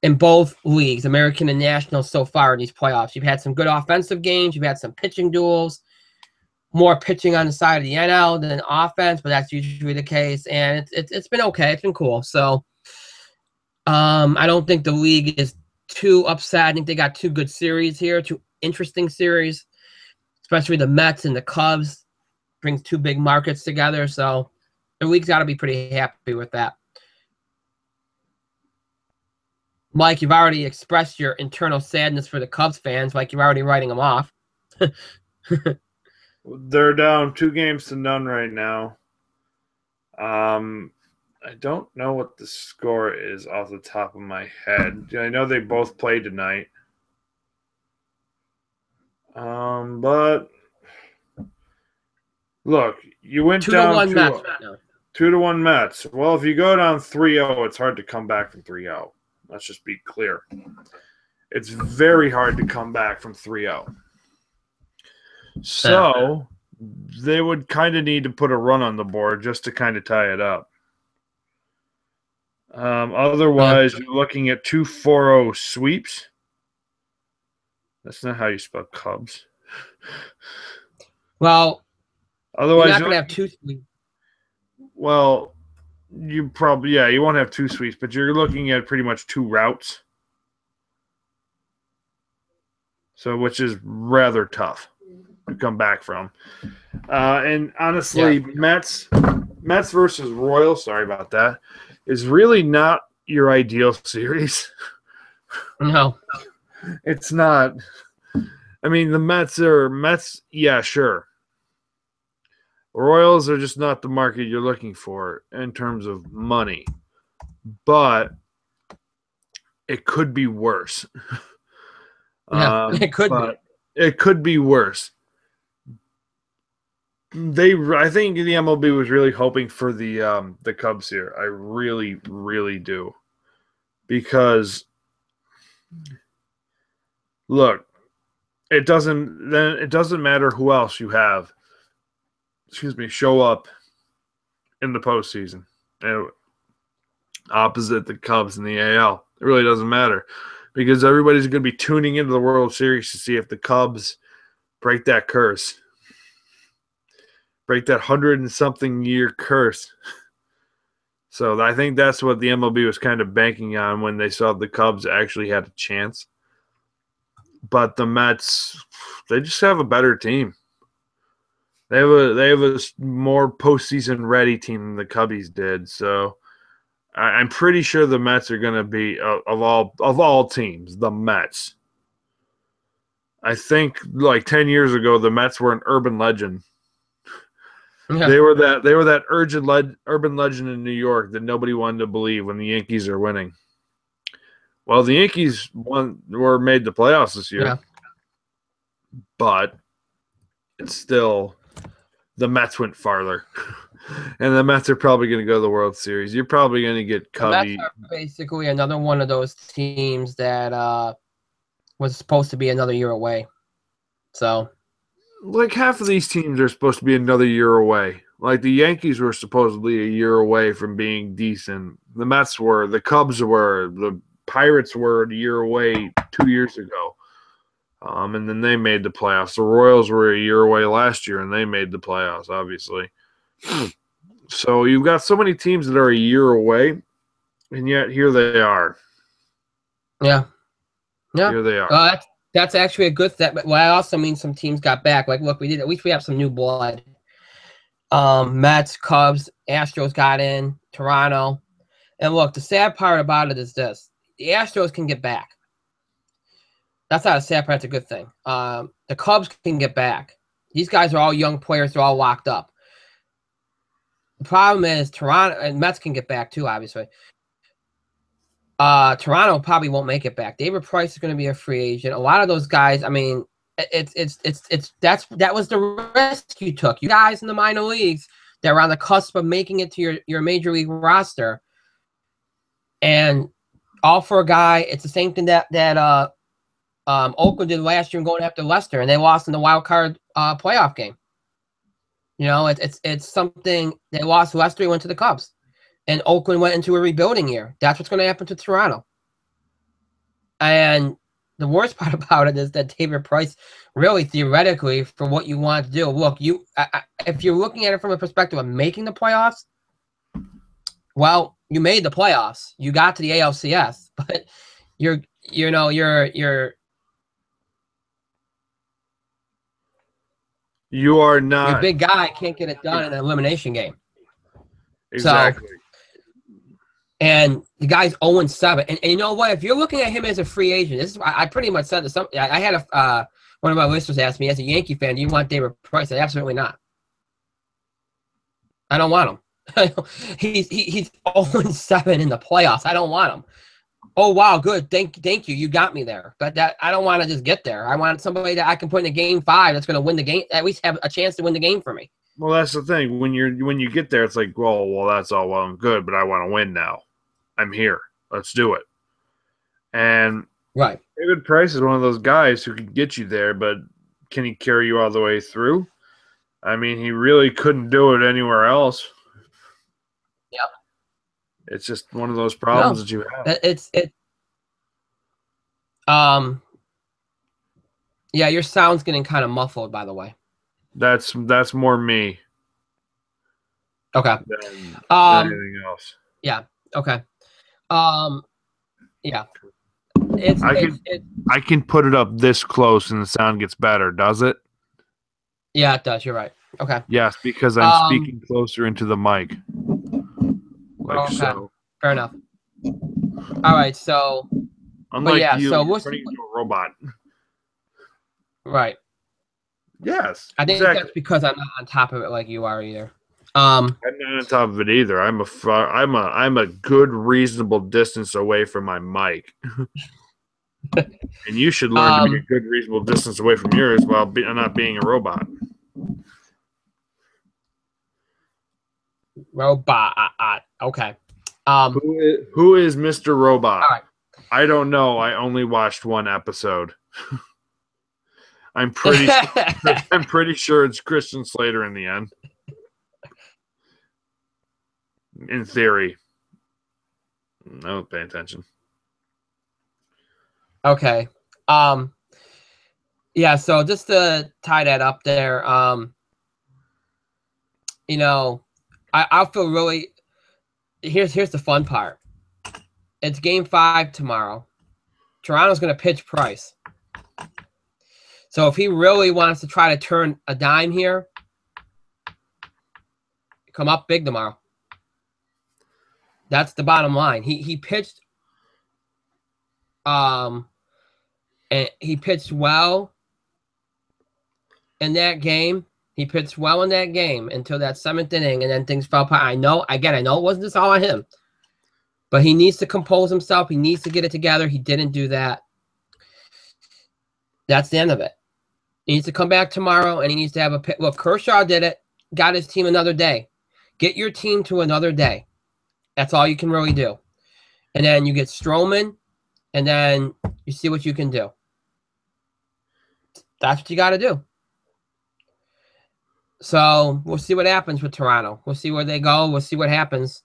in both leagues, American and National, so far in these playoffs. You've had some good offensive games, you've had some pitching duels. More pitching on the side of the NL than offense, but that's usually the case. And it's been okay. It's been cool. So I don't think the league is too upset. I think they got 2 good series here, 2 interesting series, especially the Mets and the Cubs. Brings 2 big markets together. So the league's got to be pretty happy with that. Mike, you've already expressed your internal sadness for the Cubs fans, like you're already writing them off. They're down 2-0 right now. I don't know what the score is off the top of my head. I know they both played tonight. But look, you went down 2-1 Mets. Well, if you go down 3-0, it's hard to come back from 3-0. Let's just be clear. It's very hard to come back from 3-0. So they would kind of need to put a run on the board just to kind of tie it up. Otherwise, you're looking at 2 4-0 sweeps. That's not how you spell Cubs. Well, otherwise, you're not going to have 2 sweeps. Well, you won't have 2 sweeps, but you're looking at pretty much 2 routes. So, which is rather tough to come back from. And honestly, Mets versus Royals, sorry about that, is really not your ideal series. No. It's not. I mean, the Mets. Yeah, sure. Royals are just not the market you're looking for in terms of money, but it could be worse. Yeah, it could be. It could be worse. I think the MLB was really hoping for the Cubs here. I really, really do, because look, it doesn't matter who else you have. Excuse me, show up in the postseason opposite the Cubs in the AL. It really doesn't matter, because everybody's going to be tuning into the World Series to see if the Cubs break that curse. Break that 100-and-something year curse. So I think that's what the MLB was kind of banking on when they saw the Cubs actually had a chance. But the Mets, they just have a better team. They have a more postseason ready team than the Cubbies did. So I'm pretty sure the Mets are going to be of all teams, the Mets. I think like 10 years ago, the Mets were an urban legend. Yeah. They were that urban legend in New York that nobody wanted to believe when the Yankees are winning. Well, the Yankees made the playoffs this year, yeah. But it's still the Mets went farther, and the Mets are probably going to go to the World Series. You're probably going to get Cubby. The Mets are basically another one of those teams that was supposed to be another year away. So. Like half of these teams are supposed to be another year away. Like the Yankees were supposedly a year away from being decent. The Mets were, the Cubs were, the Pirates were a year away 2 years ago. And then they made the playoffs. The Royals were a year away last year, and they made the playoffs, obviously. So you've got so many teams that are a year away, and yet here they are. Yeah. Yeah. Here they are. That's actually a good thing. But I also mean some teams got back. Like, look, at least we have some new blood. Mets, Cubs, Astros got in, Toronto. And look, the sad part about it is this. The Astros can get back. That's not a sad part. It's a good thing. The Cubs can get back. These guys are all young players. They're all locked up. The problem is Toronto and Mets can get back too, obviously. Toronto probably won't make it back. David Price is going to be a free agent. A lot of those guys, I mean, that was the risk you took. You guys in the minor leagues that were on the cusp of making it to your major league roster, and all for a guy. It's the same thing that Oakland did last year, going after Lester, and they lost in the wild card playoff game. You know, it's something. They lost Lester, he went to the Cubs. And Oakland went into a rebuilding year. That's what's going to happen to Toronto. And the worst part about it is that David Price, really theoretically, for what you want to do, look, if you're looking at it from a perspective of making the playoffs, well, you made the playoffs. You got to the ALCS, but your big guy can't get it done in an elimination game. Exactly. So, and the guy's 0-7. And you know what? If you're looking at him as a free agent, this is I pretty much said this. I had one of my listeners ask me, as a Yankee fan, do you want David Price? I said, absolutely not. I don't want him. He's 0-7 in the playoffs. I don't want him. Oh, wow, good. Thank you. You got me there. But I don't want to just get there. I want somebody that I can put in a game 5 that's going to win the game, at least have a chance to win the game for me. Well, that's the thing. When you get there, it's like, well, that's all well and good, but I want to win now. I'm here. Let's do it. And right, David Price is one of those guys who can get you there, but can he carry you all the way through? I mean, he really couldn't do it anywhere else. Yep. It's just one of those problems that you have. Yeah, your sound's getting kind of muffled, by the way. That's more me. Okay. Than anything else. Yeah. Okay. Yeah. I can put it up this close and the sound gets better, does it? Yeah, it does. You're right. Okay. Yes, because I'm speaking closer into the mic. Like so. Fair enough. All right, so Unlike yeah, you, so you're turning into a robot. Right. Yes, I think exactly. that's because I'm not on top of it like you are either. I'm not on top of it either. I'm a good reasonable distance away from my mic. And you should learn to be a um, good reasonable distance away from yours while not being a robot. robot. Okay. Who is Mr. Robot? All right. I don't know. I only watched one episode. I'm pretty sure it's Christian Slater in the end. In theory. I don't pay attention. Okay. Yeah, so just to tie that up there, you know, I'll feel really here's the fun part. It's game 5 tomorrow. Toronto's gonna pitch Price. So if he really wants to try to turn a dime here, come up big tomorrow. That's the bottom line. He pitched and he pitched well in that game. He pitched well in that game until that 7th inning, and then things fell apart. I know it wasn't just all on him. But he needs to compose himself. He needs to get it together. He didn't do that. That's the end of it. He needs to come back tomorrow, and he needs to have a – look, Kershaw did it, got his team another day. Get your team to another day. That's all you can really do. And then you get Stroman, and then you see what you can do. That's what you got to do. So we'll see what happens with Toronto. We'll see where they go. We'll see what happens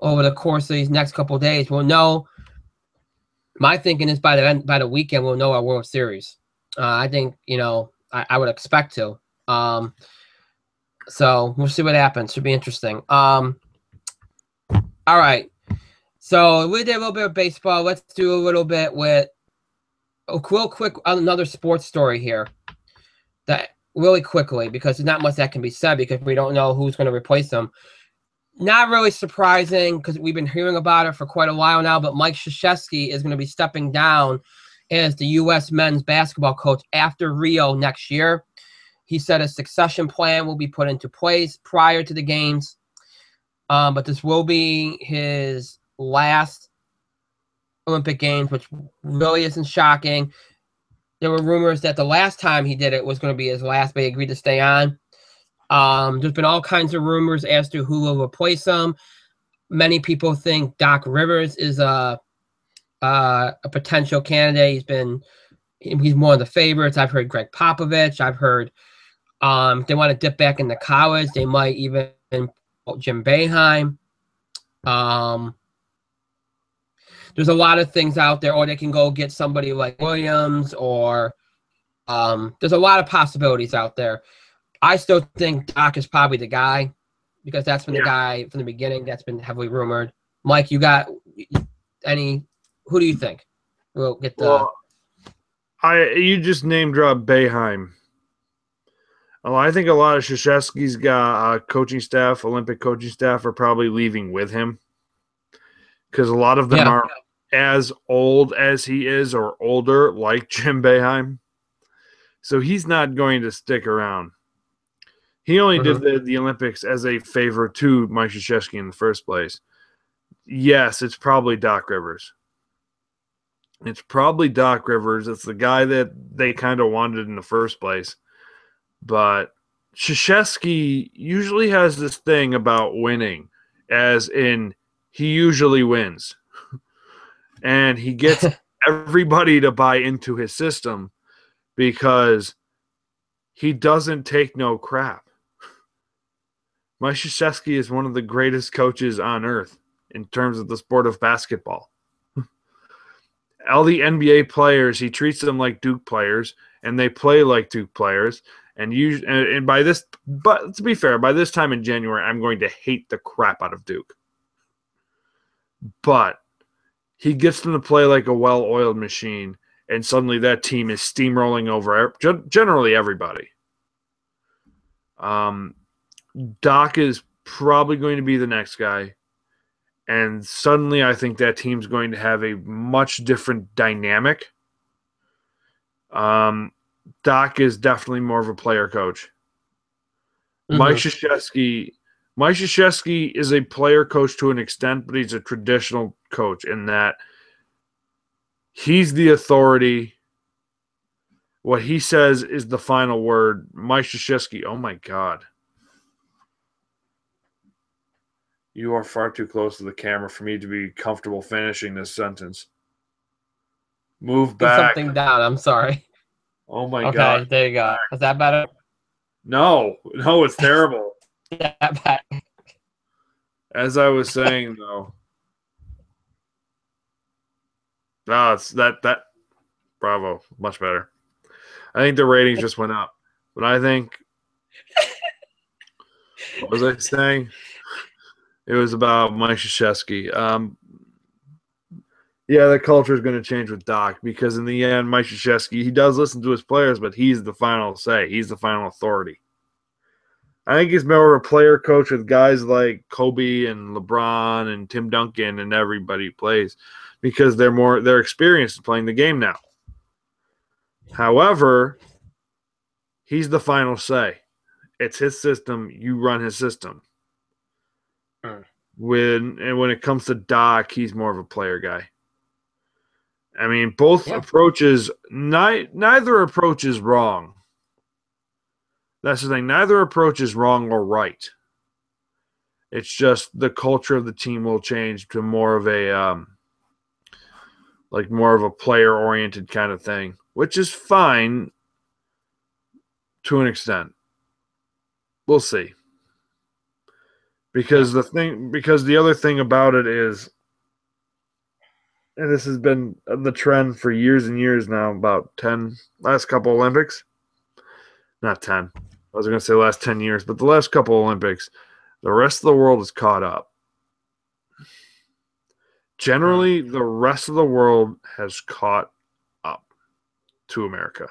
over the course of these next couple of days. We'll know. My thinking is by the weekend we'll know our World Series. I think I would expect to. So we'll see what happens. Should be interesting. All right. So we did a little bit of baseball. Let's do a little bit with real quick another sports story here. That really quickly, because there's not much that can be said because we don't know who's going to replace them. Not really surprising because we've been hearing about it for quite a while now, but Mike Krzyzewski is going to be stepping down as the U.S. men's basketball coach after Rio next year. He said a succession plan will be put into place prior to the games, but this will be his last Olympic Games, which really isn't shocking. There were rumors that the last time he did it was going to be his last, but he agreed to stay on. There's been all kinds of rumors as to who will replace him. Many people think Doc Rivers is a potential candidate. He's one of the favorites. I've heard Greg Popovich. I've heard they want to dip back into college. They might even Jim Boeheim. There's a lot of things out there, or they can go get somebody like Williams, or there's a lot of possibilities out there. I still think Doc is probably the guy because that's been the guy from the beginning that's been heavily rumored. Mike, you got any? Who do you think? We'll get the. Well, you just name dropped Boeheim. I think a lot of Krzyzewski's got coaching staff, Olympic coaching staff, are probably leaving with him because a lot of them are as old as he is or older, like Jim Boeheim. So he's not going to stick around. He only did the Olympics as a favor to Mike Krzyzewski in the first place. Yes, it's probably Doc Rivers. It's probably Doc Rivers. It's the guy that they kind of wanted in the first place. But Krzyzewski usually has this thing about winning, as in he usually wins. And he gets everybody to buy into his system because he doesn't take no crap. Mike Krzyzewski is one of the greatest coaches on earth in terms of the sport of basketball. All the NBA players, he treats them like Duke players, and they play like Duke players. And by this, but to be fair, by this time in January, I'm going to hate the crap out of Duke. But he gets them to play like a well-oiled machine, and suddenly that team is steamrolling over generally everybody. Doc is probably going to be the next guy. And suddenly I think that team's going to have a much different dynamic. Doc is definitely more of a player coach. Mike Krzyzewski is a player coach to an extent, but he's a traditional coach in that he's the authority. What he says is the final word. Mike Krzyzewski, oh my God. You are far too close to the camera for me to be comfortable finishing this sentence. Move back. Something down. I'm sorry. Oh my Okay, God. there you go. Is that better? No, it's terrible. That back. As I was saying, though. No, it's that. Bravo. Much better. I think the ratings just went up. But I think. What was I saying? It was about Mike Krzyzewski. Yeah, the culture is going to change with Doc because in the end, Mike Krzyzewski, he does listen to his players, but he's the final say. He's the final authority. I think he's more of a player coach with guys like Kobe and LeBron and Tim Duncan and everybody who plays because they're experienced playing the game now. However, he's the final say. It's his system. You run his system. When it comes to Doc, he's more of a player guy. I mean, both approaches, neither approach is wrong. That's the thing. Neither approach is wrong or right. It's just the culture of the team will change to more of a player-oriented kind of thing, which is fine to an extent. We'll see. Because the other thing about it is, and this has been the trend for years and years now, about last couple Olympics. Not 10. I was going to say last 10 years, but the last couple Olympics, the rest of the world is caught up. Generally, the rest of the world has caught up to America.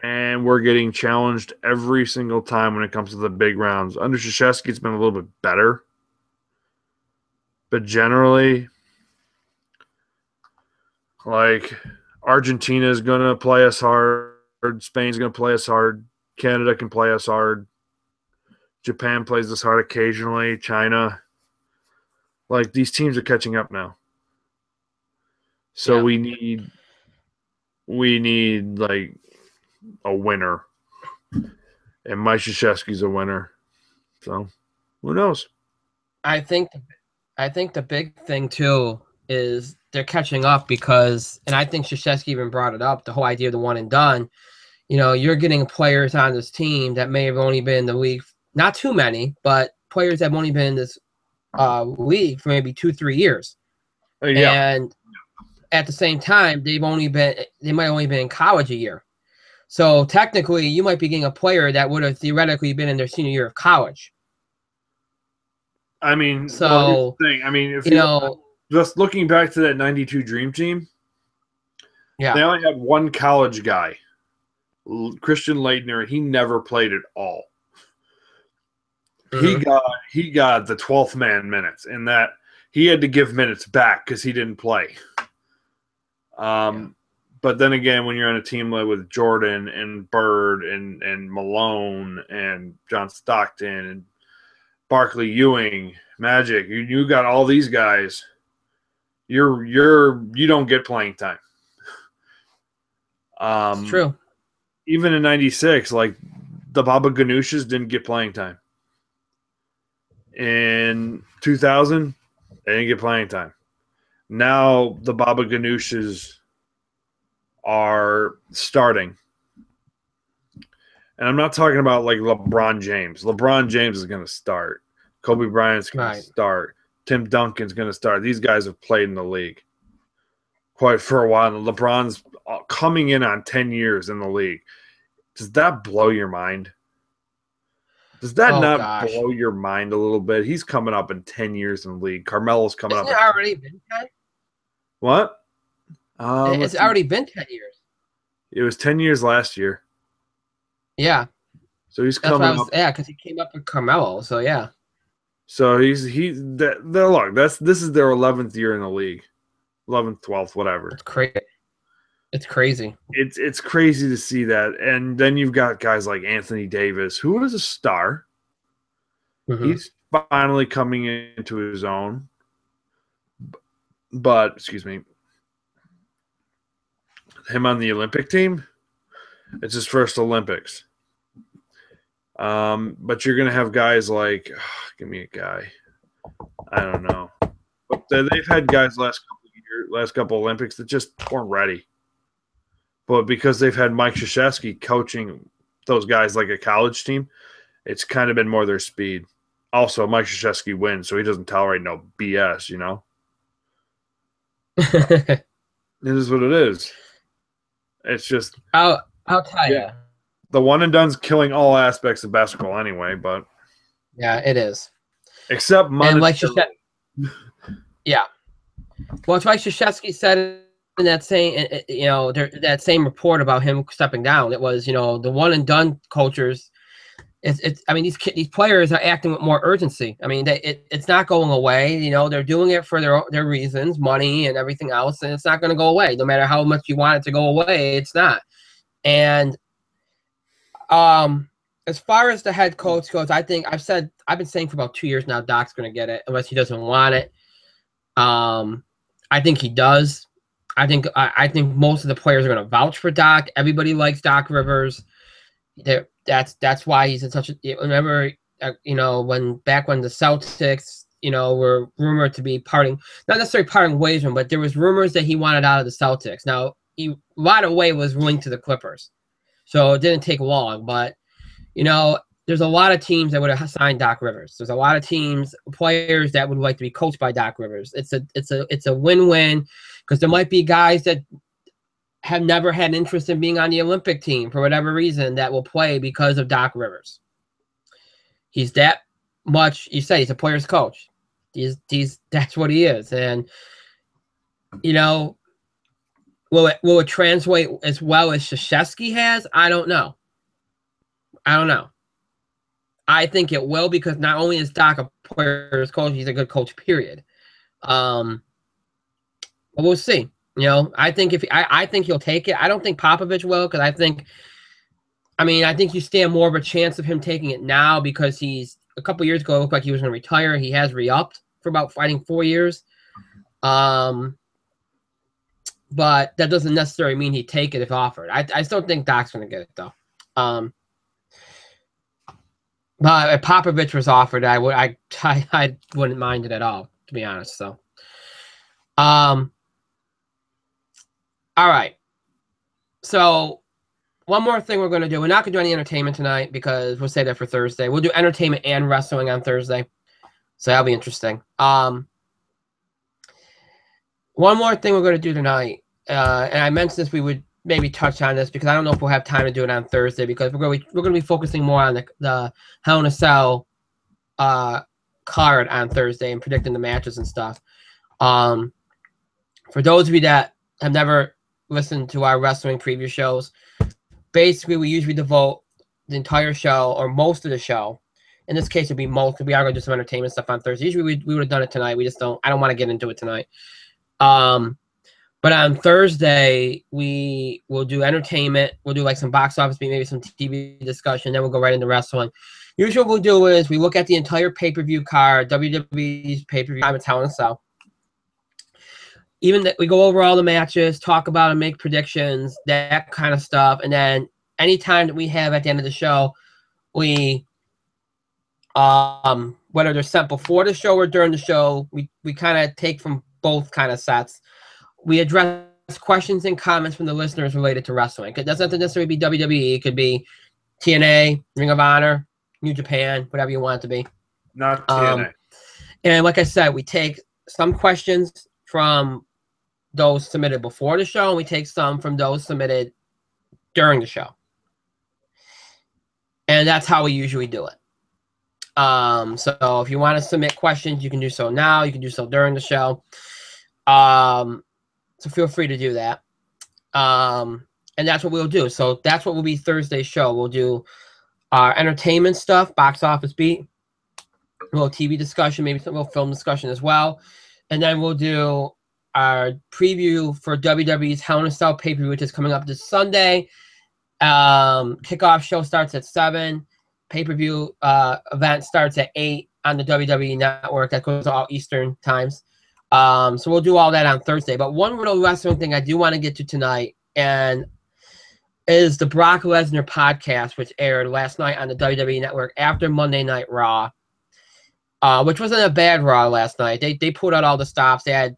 And we're getting challenged every single time when it comes to the big rounds. Under Krzyzewski, it's been a little bit better. But generally, like, Argentina is going to play us hard. Spain's going to play us hard. Canada can play us hard. Japan plays us hard occasionally. China. Like, these teams are catching up now. So we need like a winner. And Mike Krzyzewski's a winner. So, who knows? I think the big thing, too, is they're catching up because, and I think Krzyzewski even brought it up, the whole idea of the one and done. You know, you're getting players on this team that may have only been in the league, not too many, but players that have only been in this league for maybe 2-3 years. And at the same time, they might only been in college a year. So technically, you might be getting a player that would have theoretically been in their senior year of college. I mean, so thing. I mean, if you know, just looking back to that '92 Dream Team, they only had one college guy, Christian Leitner, and he never played at all. He got the 12th man minutes, in that he had to give minutes back because he didn't play. But then again, when you're on a team like with Jordan and Bird and Malone and John Stockton and Barkley Ewing, Magic, you got all these guys. You don't get playing time. It's true. Even in '96, like the Baba Ganoushas didn't get playing time. In 2000, they didn't get playing time. Now the Baba Ganoushas are starting. And I'm not talking about like LeBron James. LeBron James is going to start. Kobe Bryant's going to start. Tim Duncan's going to start. These guys have played in the league quite for a while. LeBron's coming in on 10 years in the league. Does that blow your mind? Does that blow your mind a little bit? He's coming up in 10 years in the league. Carmelo's coming up. Hasn't it already been 10? What? It's already been 10 years. It was 10 years last year. Yeah. So he's coming up. Yeah, because he came up with Carmelo. So, yeah. So look, this is their 11th year in the league, 11th, 12th, whatever. It's crazy. It's crazy. It's crazy to see that, and then you've got guys like Anthony Davis, who is a star. He's finally coming into his own. But excuse me, him on the Olympic team, it's his first Olympics. But you're gonna have guys like, give me a guy, I don't know, but they've had guys last couple Olympics that just weren't ready. But because they've had Mike Krzyzewski coaching those guys like a college team, it's kind of been more their speed. Also, Mike Krzyzewski wins, so he doesn't tolerate no BS, you know? It is what it is. It's just... I'll tell you. The one and done's killing all aspects of basketball anyway, but... Yeah, it is. Except monetarily. Yeah. Well, it's like Krzyzewski said in that same report about him stepping down. It was, the one and done cultures. I mean, these players are acting with more urgency. I mean, it's not going away. They're doing it for their reasons, money and everything else, and it's not going to go away. No matter how much you want it to go away, it's not. And as far as the head coach goes, I've been saying for about 2 years now, Doc's going to get it unless he doesn't want it. I think he does. I think most of the players are going to vouch for Doc. Everybody likes Doc Rivers. That's why he's in such a. Remember, when the Celtics, were rumored to be not necessarily parting ways, but there was rumors that he wanted out of the Celtics. Now, he right away was linked to the Clippers, so it didn't take long. But there's a lot of teams that would have signed Doc Rivers. There's a lot of players that would like to be coached by Doc Rivers. It's a win-win, because there might be guys that have never had interest in being on the Olympic team for whatever reason that will play because of Doc Rivers. He's that much. You say he's a player's coach. That's what he is, and will it translate as well as Krzyzewski has? I don't know. I think it will, because not only is Doc a player's coach, he's a good coach, period. But we'll see. I think I think he'll take it. I don't think Popovich will, because I think you stand more of a chance of him taking it now, because a couple years ago, it looked like he was going to retire. He has re-upped for about 4 years. But that doesn't necessarily mean he'd take it if offered. I still think Doc's going to get it, though. But if Popovich was offered, I wouldn't mind it at all, to be honest. So, all right. So, one more thing we're going to do. We're not going to do any entertainment tonight, because we'll save that for Thursday. We'll do entertainment and wrestling on Thursday, so that'll be interesting. One more thing we're going to do tonight, and I mentioned this, we would maybe touch on this, because I don't know if we'll have time to do it on Thursday, because we're going to be focusing more on the Hell in a Cell card on Thursday and predicting the matches and stuff. For those of you that have never listened to our wrestling preview shows, basically we usually devote the entire show, or most of the show. In this case, it'd be most, because we are going to do some entertainment stuff on Thursday. Usually we would have done it tonight. I don't want to get into it tonight. But on Thursday, we will do entertainment. We'll do like some box office, maybe some TV discussion. Then we'll go right into wrestling. Usually what we'll do is we look at the entire pay-per-view card, WWE's pay-per-view time, it's Hell in a Cell. Even that we go over all the matches, talk about and make predictions, that kind of stuff. And then any time that we have at the end of the show, we, whether they're sent before the show or during the show, we kind of take from both kind of sets. We address questions and comments from the listeners related to wrestling. It doesn't have to necessarily be WWE. It could be TNA, Ring of Honor, New Japan, whatever you want it to be. Not TNA. And like I said, we take some questions from those submitted before the show, and we take some from those submitted during the show. And that's how we usually do it. So if you want to submit questions, you can do so now. You can do so during the show. So feel free to do that. And that's what we'll do. So that's what will be Thursday's show. We'll do our entertainment stuff, box office beat. a little TV discussion, maybe some little film discussion as well. And then we'll do our preview for WWE's Hell in a Cell pay-per-view, which is coming up this Sunday. Kickoff show starts at 7. Pay-per-view event starts at 8 on the WWE Network. That goes to all Eastern times. So we'll do all that on Thursday. But one little wrestling thing I do want to get to tonight and is the Brock Lesnar podcast, which aired last night on the WWE Network after Monday Night Raw, which wasn't a bad Raw last night. They pulled out all the stops. They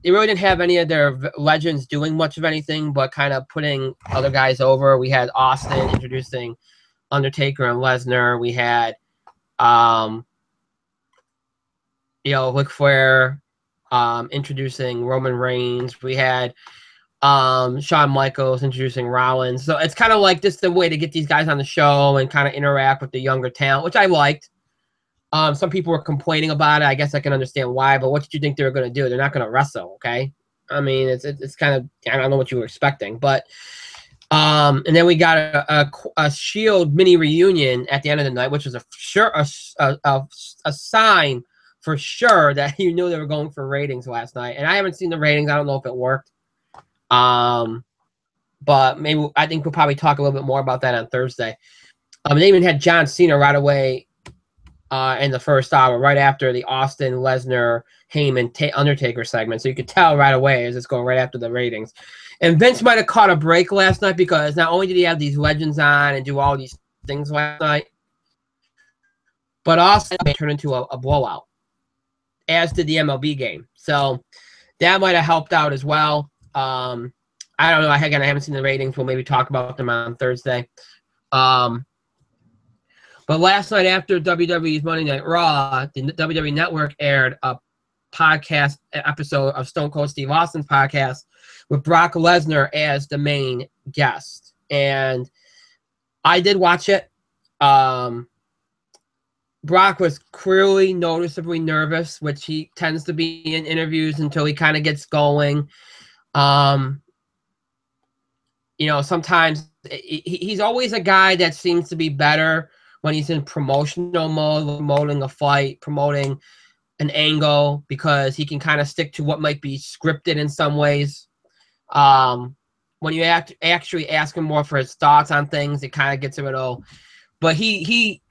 really didn't have any of their legends doing much of anything, but kind of putting other guys over. We had Austin introducing Undertaker and Lesnar. We had, Ric Flair introducing Roman Reigns. We had Shawn Michaels introducing Rollins. So it's kind of like just the way to get these guys on the show and kind of interact with the younger talent, which I liked. Some people were complaining about it. I guess I can understand why, but what did you think they were going to do? They're not going to wrestle, okay? I mean, it's kind of, I don't know what you were expecting, but and then we got a Shield mini reunion at the end of the night, which was a sign for sure that you knew they were going for ratings last night. And I haven't seen the ratings. I don't know if it worked. But maybe I think we'll probably talk a little bit more about that on Thursday. They even had John Cena right away in the first hour, right after the Austin, Lesnar, Heyman, Undertaker segment. So you could tell right away as it's going right after the ratings. And Vince might have caught a break last night because not only did he have these legends on and do all these things last night, but also it turned into a blowout, as did the MLB game. So that might have helped out as well. I don't know. Again, I haven't seen the ratings. We'll maybe talk about them on Thursday. But last night after WWE's Monday Night Raw, the WWE Network aired a podcast episode of Stone Cold Steve Austin's podcast with Brock Lesnar as the main guest. And I did watch it. Brock was clearly noticeably nervous, which he tends to be in interviews until he kind of gets going. Sometimes he's always a guy that seems to be better when he's in promotional mode, promoting a fight, promoting an angle, because he can kind of stick to what might be scripted in some ways. When you actually ask him more for his thoughts on things, it kind of gets a little. But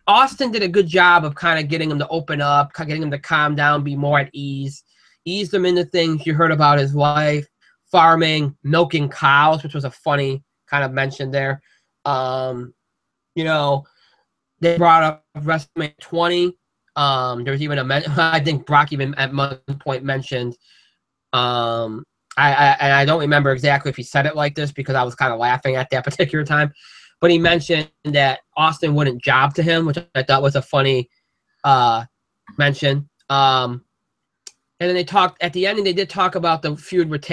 Austin did a good job of kind of getting him to open up, getting him to calm down, be more at ease, ease him into things. You heard about his wife, farming, milking cows, which was a funny kind of mention there. They brought up WrestleMania 20. There was even I think Brock even at one point mentioned, I don't remember exactly if he said it like this because I was kind of laughing at that particular time, but he mentioned that Austin wouldn't job to him, which I thought was a funny mention. And then they talked at the end, and they did talk about the feud with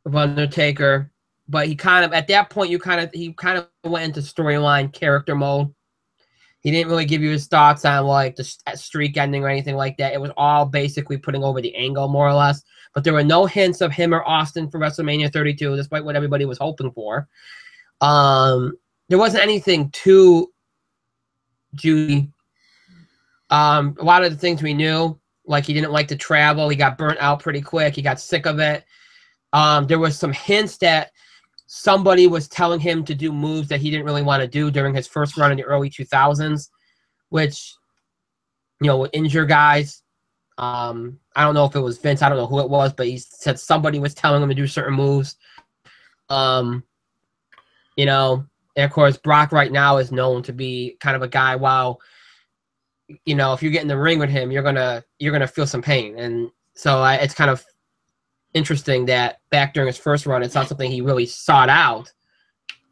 Undertaker. But he kind of, at that point, he kind of went into storyline character mode. He didn't really give you his thoughts on like the streak ending or anything like that. It was all basically putting over the angle, more or less. But there were no hints of him or Austin for WrestleMania 32, despite what everybody was hoping for. There wasn't anything too juicy. A lot of the things we knew, like he didn't like to travel. He got burnt out pretty quick. He got sick of it. There was some hints that somebody was telling him to do moves that he didn't really want to do during his first run in the early 2000s, which, would injure guys. I don't know if it was Vince. I don't know who it was, but he said somebody was telling him to do certain moves. And of course, Brock right now is known to be kind of a guy, if you get in the ring with him, you're gonna feel some pain. And so it's kind of interesting that back during his first run, it's not something he really sought out.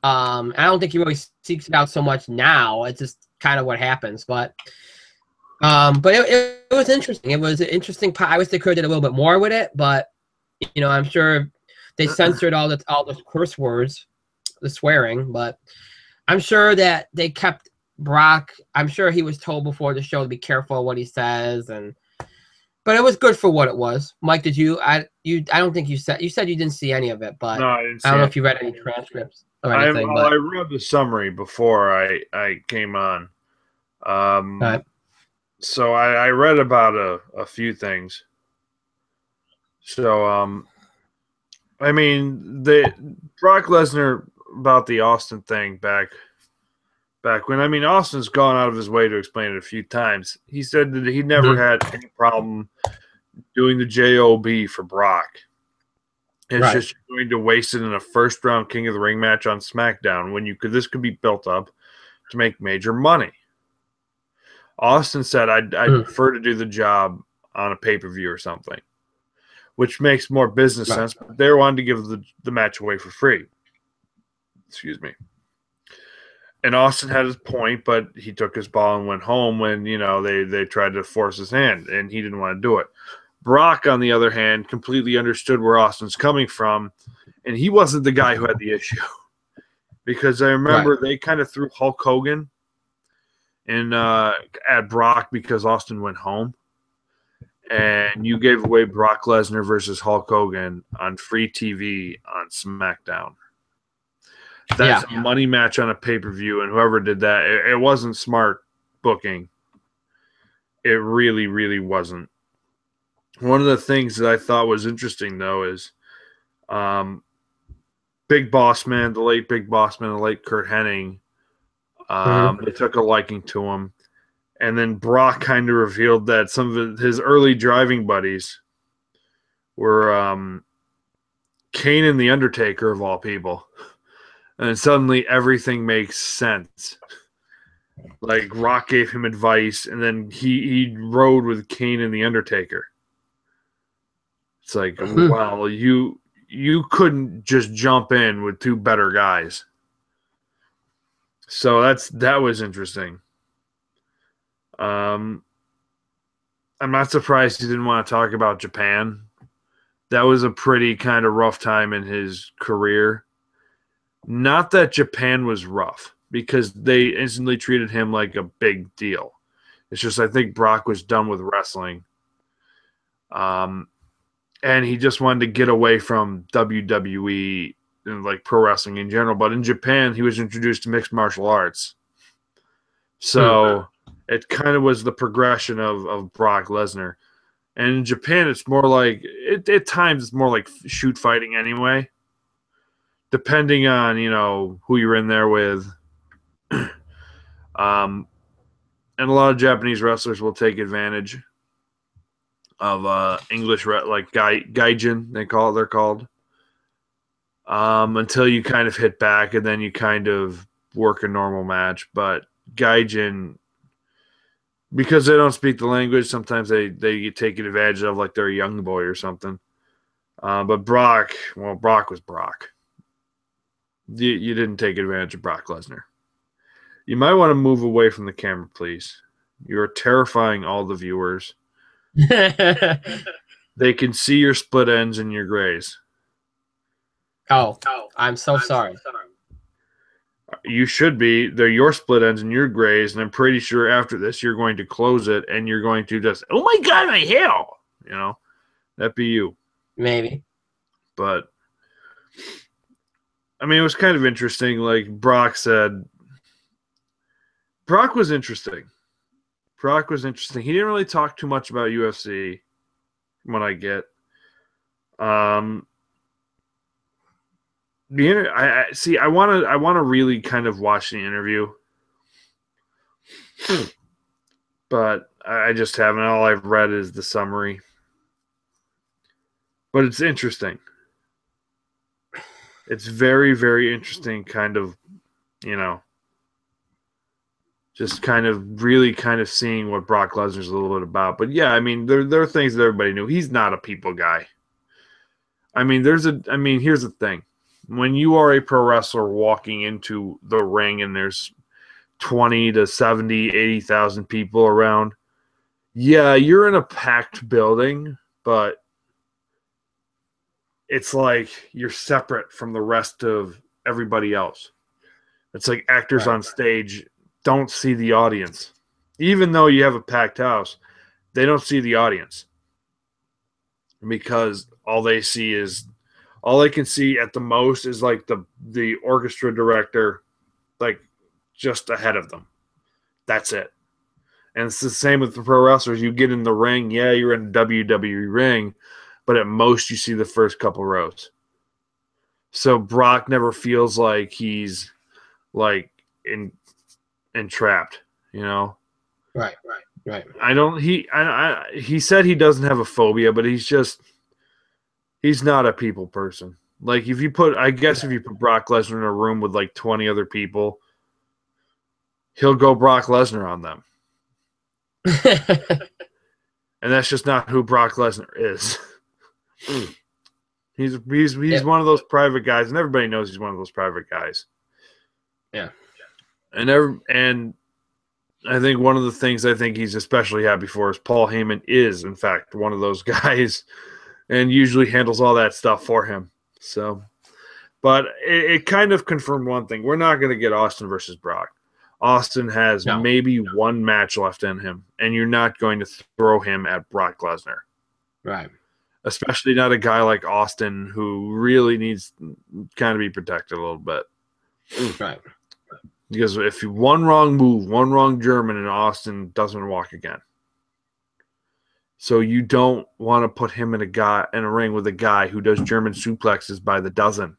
I don't think he really seeks it out so much now. It's just kind of what happens. But it was interesting. It was an interesting. I wish they could have did a little bit more with it, but I'm sure they censored all the curse words, the swearing. But I'm sure that they kept Brock. I'm sure he was told before the show to be careful what he says, but it was good for what it was. Mike, did you? I don't think you said you didn't see any of it, but no, I didn't see I don't know if you read any transcripts or anything. I read the summary before I came on. Right. So I read about a few things. So I mean the Brock Lesnar about the Austin thing back when, I mean, Austin's gone out of his way to explain it a few times. He said that he never had any problem doing the job for Brock. It's Right. just going to waste it in a first round King of the Ring match on SmackDown when this could be built up to make major money. Austin said, I'd prefer to do the job on a pay-per-view or something, which makes more business sense. But they wanted to give the match away for free. Excuse me. And Austin had his point, but he took his ball and went home when, they tried to force his hand, and he didn't want to do it. Brock, on the other hand, completely understood where Austin's coming from, and he wasn't the guy who had the issue. Because I remember they kind of threw Hulk Hogan and at Brock because Austin went home. And you gave away Brock Lesnar versus Hulk Hogan on free TV on SmackDown. That's a money match on a pay-per-view, and whoever did that, it wasn't smart booking. It really, really wasn't. One of the things that I thought was interesting, though, is Big Boss Man, the late Big Boss Man, the late Kurt Hennig, they took a liking to him. And then Brock kind of revealed that some of his early driving buddies were Kane and The Undertaker, of all people. And suddenly everything makes sense. Like, Rock gave him advice, and then he rode with Kane and The Undertaker. It's like, wow, you couldn't just jump in with two better guys. So that was interesting. I'm not surprised he didn't want to talk about Japan. That was a pretty kind of rough time in his career. Not that Japan was rough, because they instantly treated him like a big deal. It's just I think Brock was done with wrestling. And he just wanted to get away from WWE and like pro wrestling in general. But in Japan, he was introduced to mixed martial arts. So it kind of was the progression of Brock Lesnar. And in Japan, it's more like, at times, it's more like shoot fighting anyway, depending on, who you're in there with. And a lot of Japanese wrestlers will take advantage of English, like gaijin, they're called, until you kind of hit back, and then you kind of work a normal match. But gaijin, because they don't speak the language, sometimes they get taken advantage of like they're a young boy or something. But Brock was Brock. You didn't take advantage of Brock Lesnar. You might want to move away from the camera, please. You're terrifying all the viewers. They can see your split ends and your grays. Oh, I'm so sorry. You should be. They're your split ends and your grays, and I'm pretty sure after this you're going to close it and you're going to just, oh my God, my hair! That'd be you. Maybe. But, I mean, it was kind of interesting. Like Brock said, Brock was interesting. He didn't really talk too much about UFC, from what I get. I want to really kind of watch the interview, but I just haven't. All I've read is the summary, but it's interesting. It's very, very interesting, kind of, just kind of really kind of seeing what Brock Lesnar's a little bit about. But yeah, I mean, there are things that everybody knew. He's not a people guy. I mean, here's the thing. When you are a pro wrestler walking into the ring and there's 20 to 70, 80,000 people around, yeah, you're in a packed building, but it's like you're separate from the rest of everybody else. It's like actors on stage don't see the audience. Even though you have a packed house, they don't see the audience, because all they can see at the most is like the orchestra director, like just ahead of them. That's it. And it's the same with the pro wrestlers. You get in the ring, yeah, you're in a WWE ring, but at most you see the first couple rows. So Brock never feels like he's like entrapped, you know? Right. He said he doesn't have a phobia, but he's not a people person. Like if you put Brock Lesnar in a room with like 20 other people, he'll go Brock Lesnar on them. And that's just not who Brock Lesnar is. He's one of those private guys, and everybody knows he's one of those private guys. Yeah. And I think one of the things I think he's especially happy for is Paul Heyman is, in fact, one of those guys and usually handles all that stuff for him. So, but it kind of confirmed one thing. We're not going to get Austin versus Brock. Austin has maybe one match left in him, and you're not going to throw him at Brock Lesnar. Right. Especially not a guy like Austin who really needs to kind of be protected a little bit. Right. Because if one wrong move, one wrong German, and Austin doesn't walk again. So you don't want to put him in a ring with a guy who does German suplexes by the dozen.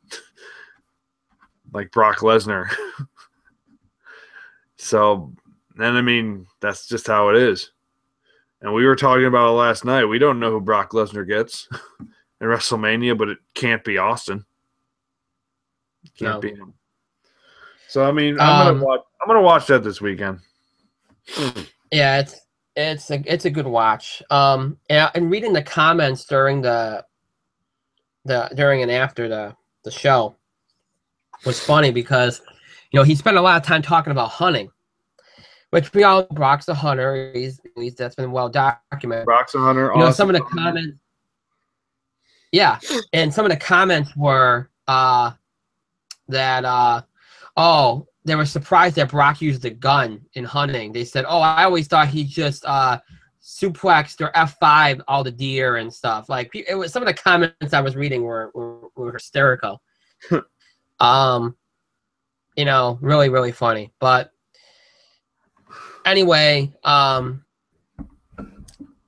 Like Brock Lesnar. So, then I mean, that's just how it is. And we were talking about it last night. We don't know who Brock Lesnar gets in WrestleMania, but it can't be Austin. It can't be him. So I mean, I'm gonna watch that this weekend. Yeah, it's a good watch. And reading the comments during during and after the show was funny because he spent a lot of time talking about hunting, which we all know Brock's a hunter. That's been well documented. Brock's a hunter. Some of the comments. Yeah, and some of the comments were that they were surprised that Brock used a gun in hunting. They said, I always thought he just suplexed or F5 all the deer and stuff. Like it was some of the comments I was reading were hysterical. Really, really funny. But anyway,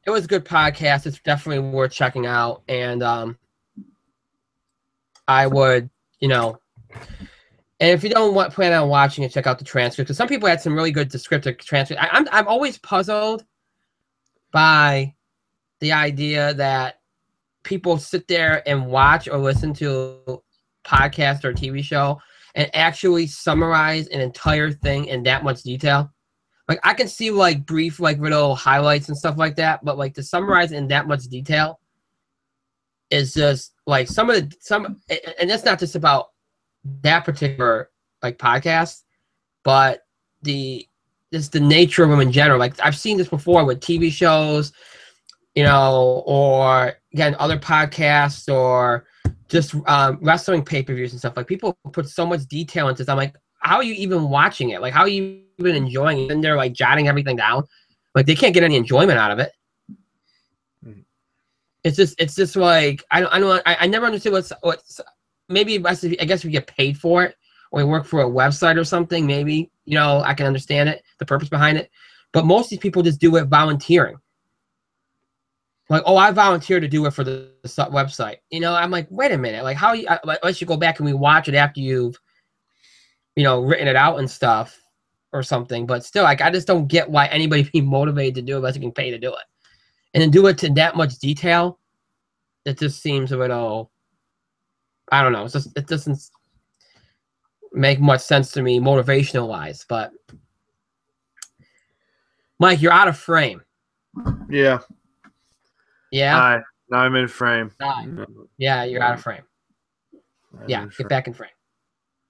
it was a good podcast. It's definitely worth checking out. And I would, and if you don't plan on watching it, check out the transcript. Because some people had some really good descriptive transcripts. I'm always puzzled by the idea that people sit there and watch or listen to a podcast or a TV show and actually summarize an entire thing in that much detail. Like I can see like brief like little highlights and stuff like that, but like to summarize in that much detail is just like and that's not just about that particular like podcast, but just the nature of them in general. Like I've seen this before with TV shows, or again other podcasts or just wrestling pay-per-views and stuff. Like people put so much detail into this. I'm like, how are you even watching it? Like how are you even enjoying it? And they're like jotting everything down. Like they can't get any enjoyment out of it. It's just like I never understood what's maybe I guess we get paid for it or we work for a website or something. Maybe I can understand it, the purpose behind it. But most of these people just do it volunteering. Like, I volunteer to do it for the website. I'm like, wait a minute. Like, how you? Unless you go back and we watch it after you've, written it out and stuff or something. But still, like, I just don't get why anybody be motivated to do it unless you can pay to do it, and then do it to that much detail. It just seems a little. I don't know. It doesn't make much sense to me, motivational wise. But Mike, you're out of frame. Yeah. Yeah. Hi. Now I'm in frame. Hi. Yeah, you're out of frame. Get back in frame.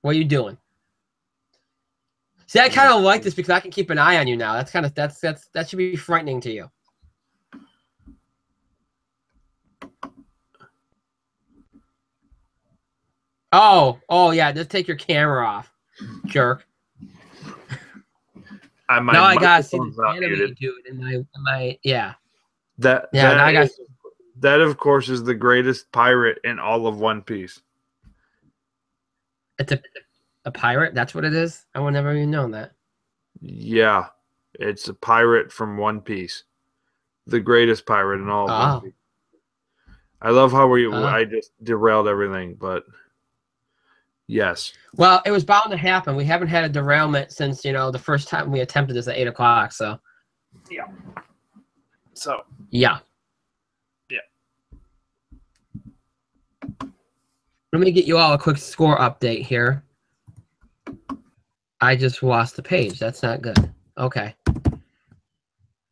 What are you doing? See, I kind of like this because I can keep an eye on you now. That should be frightening to you. Oh yeah, just take your camera off, jerk. Now I gotta see the animated dude in my yeah. That of course is the greatest pirate in all of One Piece. It's a pirate. That's what it is. I would never even known that. Yeah, It's a pirate from One Piece. The greatest pirate in all of One Piece. I love how I just derailed everything, but yes. Well, it was bound to happen. We haven't had a derailment since, the first time we attempted this at 8 o'clock, so. Yeah. So. Yeah. Yeah. Let me get you all a quick score update here. I just lost the page. That's not good. Okay.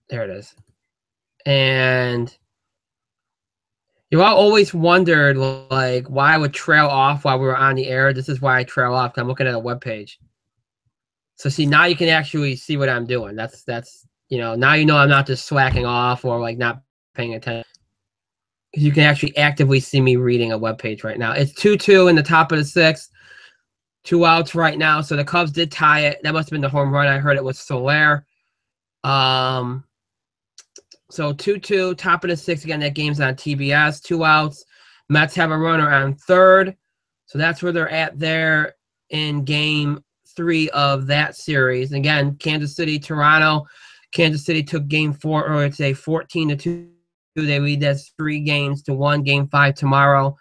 There it is. And you all always wondered, like, why I would trail off while we were on the air. This is why I trail off. I'm looking at a web page. So see, now you can actually see what I'm doing. That's now I'm not just slacking off or like not paying attention. You can actually actively see me reading a web page right now. It's 2-2 in the top of the sixth. 2 outs right now. So the Cubs did tie it. That must have been the home run. I heard it was Soler. So 2-2, top of the sixth. Again, that game's on TBS. 2 outs. Mets have a runner on third. So that's where they're at there in game 3 of that series. And again, Kansas City, Toronto. Kansas City took game 4 earlier today, 14-2. They lead that 3 games to 1, game 5 tomorrow.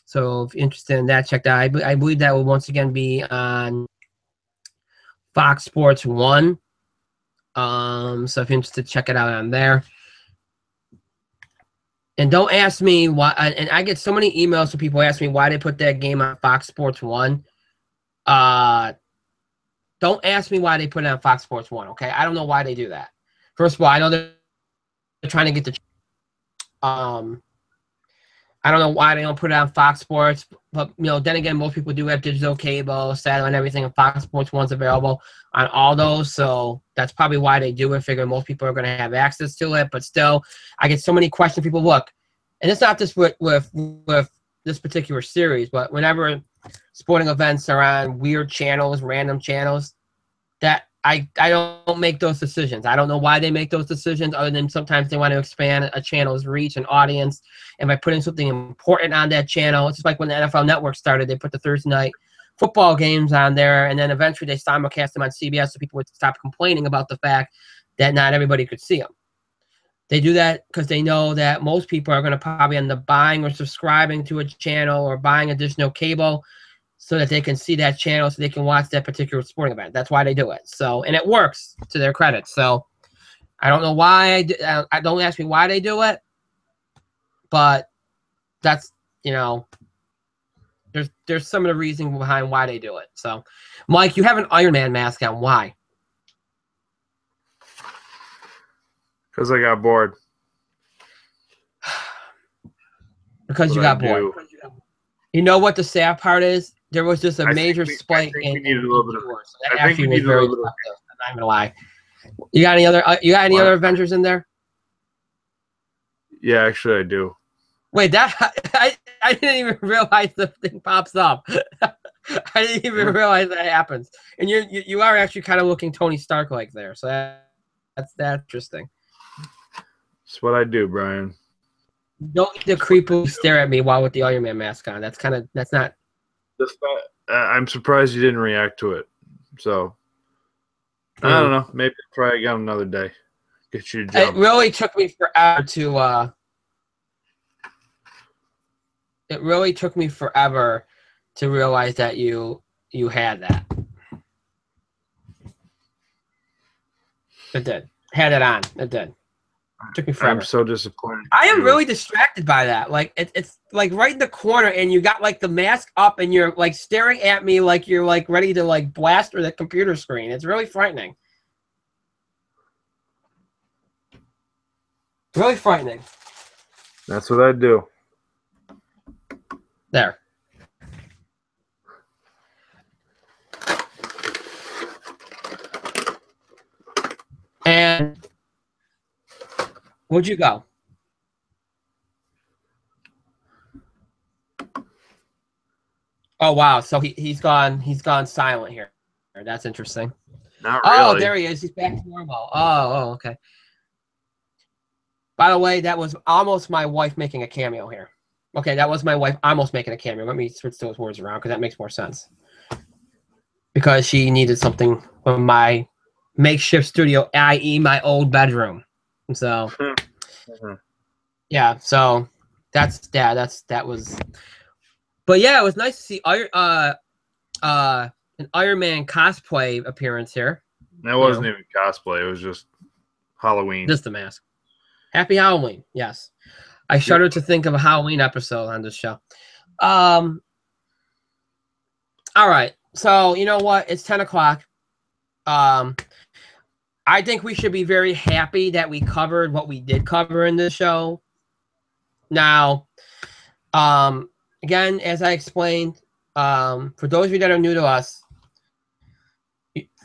So if you're interested in that, check that out. I believe that will once again be on Fox Sports 1. So if you're interested, check it out on there. And don't ask me why. And I get so many emails from people asking me why they put that game on Fox Sports 1. Don't ask me why they put it on Fox Sports 1, okay? I don't know why they do that. First of all, I know they're trying to get the I don't know why they don't put it on Fox Sports, but then again, most people do have digital cable, satellite, and everything, and Fox Sports 1's available on all those, so that's probably why they do it. Figure most people are going to have access to it, but still, I get so many questions. People look, and it's not just with this particular series, but whenever sporting events are on weird channels, random channels, that I don't make those decisions. I don't know why they make those decisions, other than sometimes they want to expand a channel's reach and audience. And by putting something important on that channel, it's just like when the NFL Network started, they put the Thursday night football games on there, and then eventually they simulcast them on CBS so people would stop complaining about the fact that not everybody could see them. They do that because they know that most people are going to probably end up buying or subscribing to a channel or buying additional cable so that they can see that channel, so they can watch that particular sporting event. That's why they do it. So, and it works to their credit. So, I don't know why. I don't ask me why they do it, but that's there's some of the reason behind why they do it. So, Mike, you have an Iron Man mask on. Why? Because I got bored. Because you got bored. You know what the sad part is? There was just a major spike in viewers. So that actually was very effective. I'm not gonna lie. You got any other Avengers in there? Yeah, actually I do. Wait, I didn't even realize the thing pops up. I didn't even realize that happens. And you are actually kind of looking Tony Stark like there. So that's interesting. That's what I do, Brian. Don't need to creepily stare at me while with the Iron Man mask on. That's not. I'm surprised you didn't react to it. So I don't know. Maybe try again another day. Get you to jump. It really took me forever to. It really took me forever to realize that you had that. It did. Had it on. It did. It took me forever. I'm so disappointed. I am really distracted by that. Like it's like right in the corner, and you got like the mask up, and you're like staring at me like you're like ready to like blast through the computer screen. It's really frightening. Really frightening. That's what I do. There. And where'd you go? Oh wow! So he's gone silent here. That's interesting. Not really. Oh, there he is. He's back to normal. Oh, okay. By the way, that was almost my wife making a cameo here. Okay, that was my wife almost making a cameo. Let me switch those words around because that makes more sense. Because she needed something from my makeshift studio, i.e. my old bedroom. So yeah, so that was. But yeah, it was nice to see an Iron Man cosplay appearance here. That wasn't even cosplay. It was just Halloween. Just the mask. Happy Halloween. Yes. I shudder to think of a Halloween episode on this show. All right. So, you know what? It's 10 o'clock. I think we should be very happy that we covered what we did cover in this show. Now, again, as I explained, for those of you that are new to us,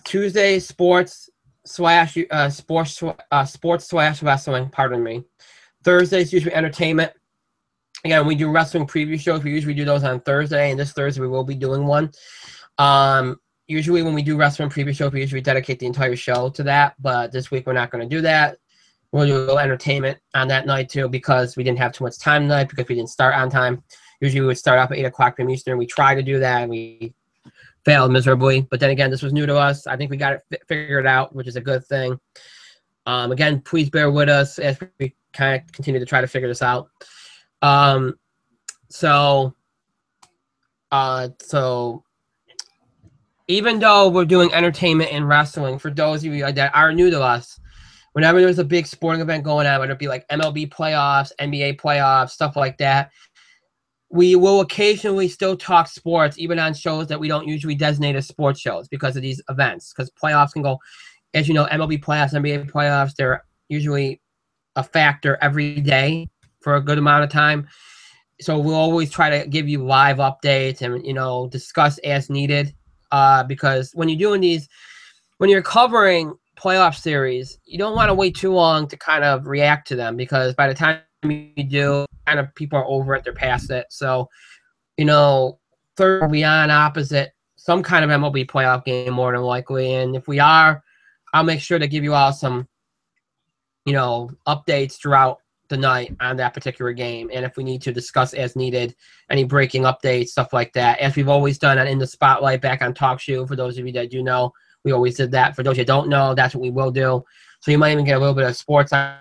Tuesday sports / wrestling, pardon me. Thursdays usually entertainment. Again, we do wrestling preview shows. We usually do those on Thursday, and this Thursday we will be doing one. Usually when we do wrestling preview shows, we usually dedicate the entire show to that, but this week we're not going to do that. We'll do a little entertainment on that night too, because we didn't have too much time tonight, because we didn't start on time. Usually we would start off at 8 o'clock p.m. Eastern. We tried to do that, and we failed miserably. But then again, this was new to us. I think we got it figured out, which is a good thing. Again, please bear with us as we kind of continue to try to figure this out. So even though we're doing entertainment and wrestling, for those of you that are new to us, whenever there's a big sporting event going on, whether it be like MLB playoffs, NBA playoffs, stuff like that, we will occasionally still talk sports, even on shows that we don't usually designate as sports shows because of these events. Because playoffs can go, as you know, MLB playoffs, NBA playoffs, they're usually a factor every day for a good amount of time. So we'll always try to give you live updates and, you know, discuss as needed. Because when you're doing these, when you're covering playoff series, you don't want to wait too long to kind of react to them, because by the time you do, kind of people are over it, they're past it. So, you know, third will be on opposite some kind of MLB playoff game more than likely. And if we are, I'll make sure to give you all some, you know, updates throughout the night on that particular game, and if we need to discuss as needed any breaking updates, stuff like that, as we've always done on In the Spotlight back on Talk Show. For those of you that do know, we always did that. For those you don't know, that's what we will do. So you might even get a little bit of sports on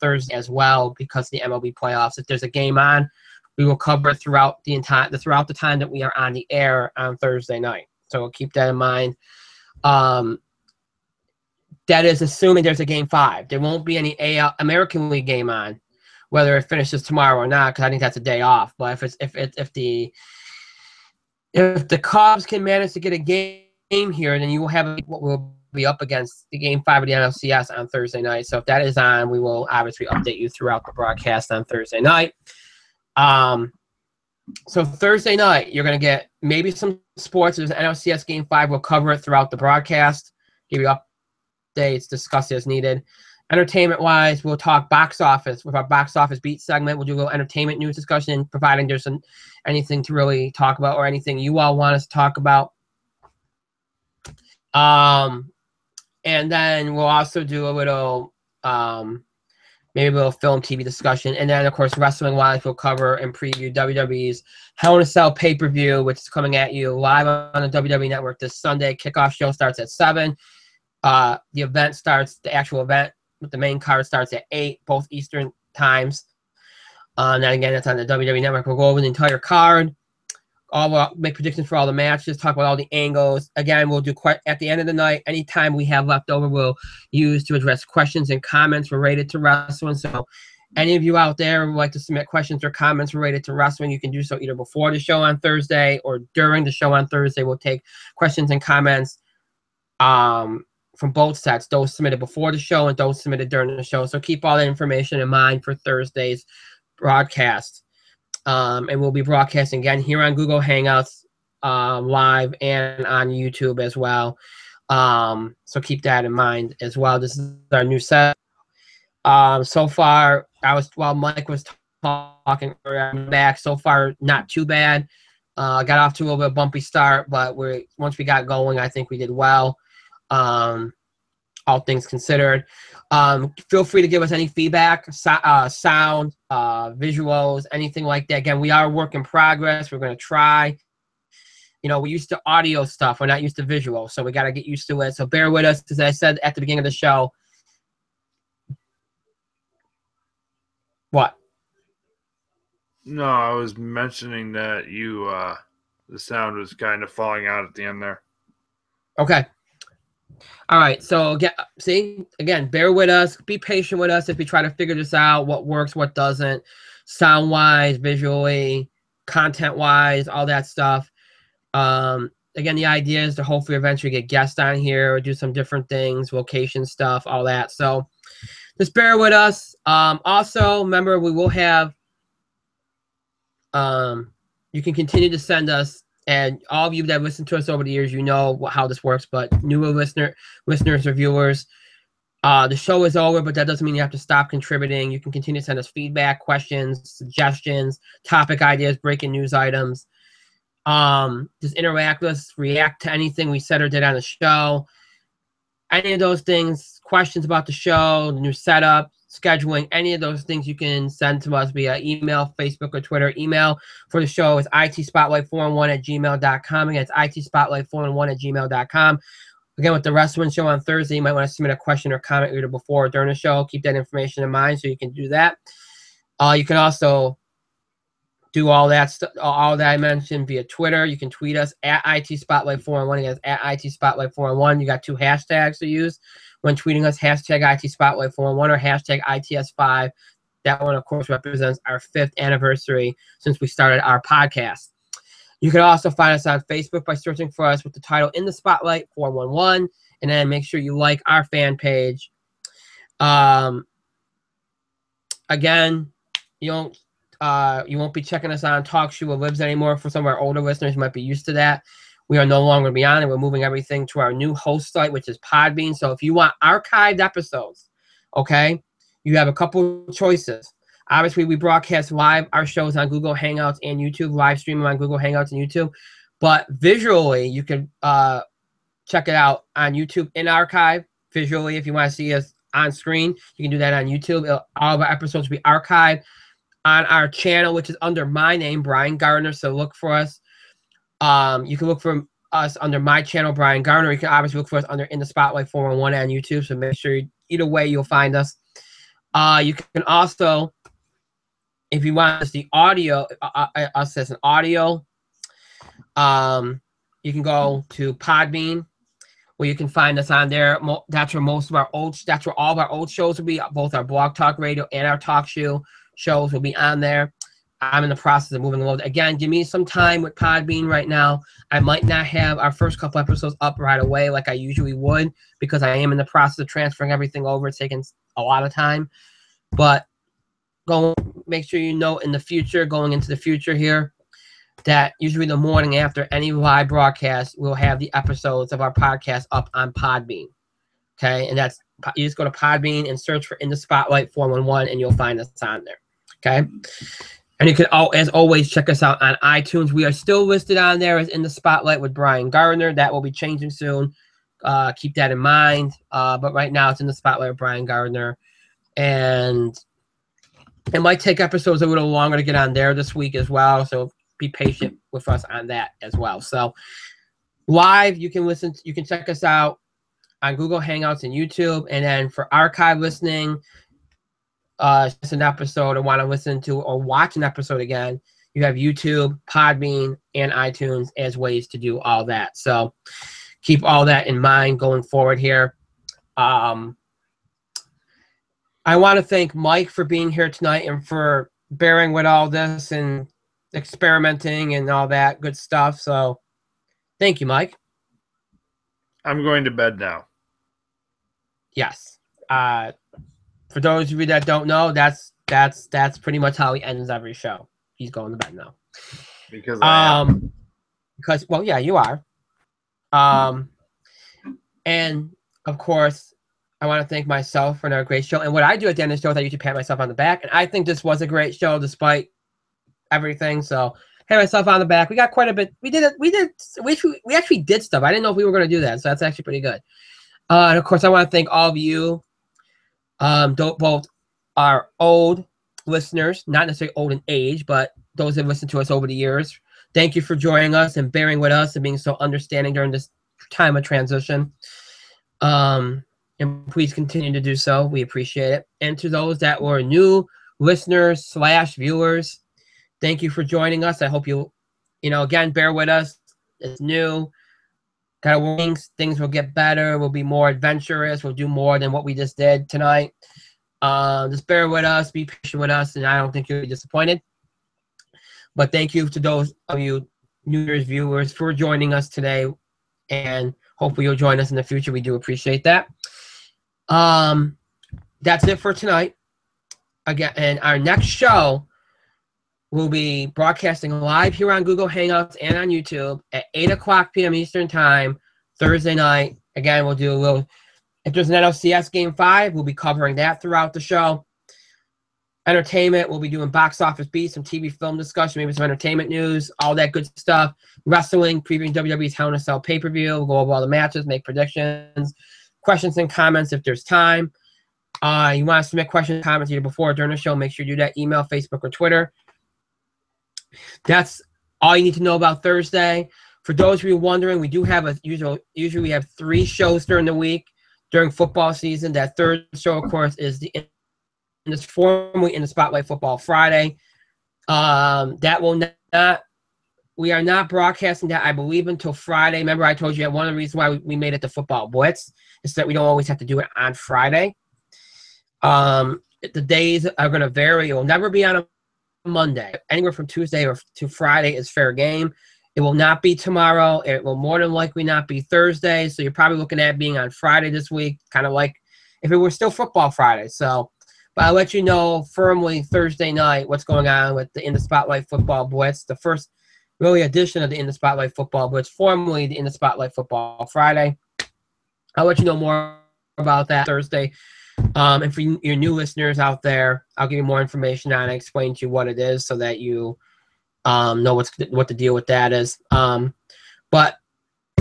Thursday as well, because of the MLB playoffs. If there's a game on, we will cover it throughout the time that we are on the air on Thursday night. So we'll keep that in mind. That is assuming there's a Game 5. There won't be any American League game on, whether it finishes tomorrow or not, because I think that's a day off. But if the Cubs can manage to get a game here, then you will have what will be up against the Game 5 of the NLCS on Thursday night. So if that is on, we will obviously update you throughout the broadcast on Thursday night. So Thursday night, you're going to get maybe some sports. There's an NLCS Game 5. We'll cover it throughout the broadcast, give you updates, discuss as needed. Entertainment-wise, we'll talk box office with our box office beat segment. We'll do a little entertainment news discussion, providing there's anything to really talk about or anything you all want us to talk about. And then we'll also do a little, maybe a little film TV discussion. And then, of course, wrestling-wise, we'll cover and preview WWE's Hell in a Cell pay-per-view, which is coming at you live on the WWE Network this Sunday. Kickoff show starts at 7. The actual event with the main card starts at 8, both Eastern times. And then again, that's on the WWE Network. We'll go over the entire card. Make predictions for all the matches, talk about all the angles. Again, we'll do at the end of the night, any time we have left over, we'll use to address questions and comments related to wrestling. So any of you out there who would like to submit questions or comments related to wrestling, you can do so either before the show on Thursday or during the show on Thursday. We'll take questions and comments from both sets, those submitted before the show and those submitted during the show. So keep all that information in mind for Thursday's broadcast. And we'll be broadcasting again here on Google Hangouts live and on YouTube as well. So keep that in mind as well. This is our new set. So far, while Mike was talking, I'm back. So far, not too bad. Got off to a little bit of a bumpy start, but once we got going, I think we did well. All things considered. Feel free to give us any feedback, sound, visuals, anything like that. Again, we are a work in progress. We're going to try You know, we're used to audio stuff. We're not used to visual, so we got to get used to it. So bear with us, as I said at the beginning of the show. What? No, I was mentioning that the sound was kind of falling out at the end there. Okay. All right. So again, bear with us. Be patient with us if we try to figure this out. What works, what doesn't, sound wise, visually, content wise, all that stuff. Again, the idea is to hopefully eventually get guests on here or do some different things, location stuff, all that. So just bear with us. Also, remember, we will have. You can continue to send us. And all of you that listen to us over the years, you know how this works. But newer listeners or viewers, the show is over, but that doesn't mean you have to stop contributing. You can continue to send us feedback, questions, suggestions, topic ideas, breaking news items. Just interact with us, react to anything we said or did on the show. Any of those things, questions about the show, the new setup, scheduling, any of those things you can send to us via email, Facebook, or Twitter. Email for the show is itspotlight411@gmail.com. Again, it's itspotlight411@gmail.com. Again, with the wrestling show on Thursday, you might want to submit a question or comment either before or during the show. Keep that information in mind so you can do that. You can also do all that stuff, all that I mentioned via Twitter. You can tweet us at itspotlight411. Again, at itspotlight411. You got 2 hashtags to use when tweeting us, hashtag itspotlight411 or hashtag its5. That one, of course, represents our 5th anniversary since we started our podcast. You can also find us on Facebook by searching for us with the title In the Spotlight 411, and then make sure you like our fan page. Again, you won't be checking us on TalkShoe or Libs anymore. For some of our older listeners, you might be used to that. We are no longer beyond, and we're moving everything to our new host site, which is Podbean. So if you want archived episodes, okay, you have a couple choices. Obviously, we broadcast live our shows on Google Hangouts and YouTube, live stream them on Google Hangouts and YouTube. But visually, you can check it out on YouTube in archive. Visually, if you want to see us on screen, you can do that on YouTube. All of our episodes will be archived on our channel, which is under my name, Brian Gardner. So look for us. You can look for us under my channel, Brian Gardner. You can obviously look for us under In the Spotlight 411 on YouTube. So make sure either way you'll find us. You can also, if you want us the audio, us as an audio, you can go to Podbean, where you can find us on there. That's where all of our old shows will be. Both our Blog Talk Radio and our Talk Show shows will be on there. I'm in the process of moving along. Again, give me some time with Podbean right now. I might not have our first couple episodes up right away like I usually would, because I am in the process of transferring everything over. It's taking a lot of time. But make sure you know in the future, going into the future here, that usually the morning after any live broadcast, we'll have the episodes of our podcast up on Podbean. Okay? And that's, you just go to Podbean and search for In the Spotlight 411, and you'll find us on there. Okay? And you can, as always, check us out on iTunes. We are still listed on there as In the Spotlight with Brian Gardner. That will be changing soon. Keep that in mind. But right now, it's In the Spotlight with Brian Gardner. And it might take episodes a little longer to get on there this week as well. So be patient with us on that as well. So live, you can check us out on Google Hangouts and YouTube. And then for archive listening, just an episode or want to listen to or watch an episode again, you have YouTube, Podbean, and iTunes as ways to do all that. So keep all that in mind going forward here. I want to thank Mike for being here tonight and for bearing with all this and experimenting and all that good stuff. So thank you, Mike. I'm going to bed now. Yes. For those of you that don't know, that's pretty much how he ends every show. He's going to bed now. Because I am. Because, well, yeah, you are. And of course, I want to thank myself for another great show. And what I do at the end of the show is I usually pat myself on the back. And I think this was a great show despite everything. So pat myself on the back. We got quite a bit. We actually did stuff. I didn't know if we were going to do that. So that's actually pretty good. And of course, I want to thank all of you. Both our old listeners, not necessarily old in age, but those that listen to us over the years, Thank you for joining us and bearing with us and being so understanding during this time of transition. And please continue to do so. We appreciate it. And to those that were new listeners / viewers, thank you for joining us. I hope you again, bear with us. It's new. Got wings. Things will get better. We'll be more adventurous. We'll do more than what we just did tonight. Just bear with us. Be patient with us, and I don't think you'll be disappointed. But thank you to those of you New Year's viewers for joining us today, and hopefully you'll join us in the future. We do appreciate that. That's it for tonight. Again, and our next show will be broadcasting live here on Google Hangouts and on YouTube at 8 o'clock p.m. Eastern Time, Thursday night. Again, we'll do a little, if there's an NLCS Game 5, we'll be covering that throughout the show. Entertainment, we'll be doing box office beats, some TV film discussion, maybe some entertainment news, all that good stuff. Wrestling, previewing WWE's Hell in a Cell pay-per-view. We'll go over all the matches, make predictions, questions and comments if there's time. You want to submit questions and comments either before or during the show, make sure you do that. Email, Facebook, or Twitter. That's all you need to know about Thursday. For those of you wondering, we do have usually we have 3 shows during the week during football season. That third show, of course, is this formerly in the Spotlight Football Friday. That will not. We are not broadcasting that, I believe, until Friday. Remember, I told you that one of the reasons why we made it the Football Blitz is that we don't always have to do it on Friday. The days are going to vary. It will never be on a Monday. Anywhere from Tuesday to Friday is fair game. It will not be tomorrow. It will more than likely not be Thursday. So you're probably looking at being on Friday this week, kind of like if it were still Football Friday. So, but I'll let you know firmly Thursday night what's going on with the In the Spotlight Football Blitz, the first really edition of the In the Spotlight Football Blitz, formerly the In the Spotlight Football Friday. I'll let you know more about that Thursday. And for your new listeners out there, I'll give you more information on it, explain to you what it is so that you know what the deal with that is. But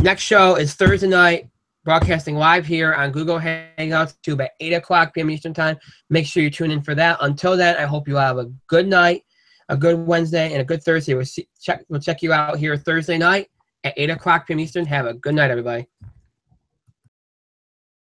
next show is Thursday night, broadcasting live here on Google Hangouts YouTube at 8 o'clock p.m. Eastern Time. Make sure you tune in for that. Until then, I hope you have a good night, a good Wednesday, and a good Thursday. We'll check you out here Thursday night at 8 o'clock p.m. Eastern. Have a good night, everybody.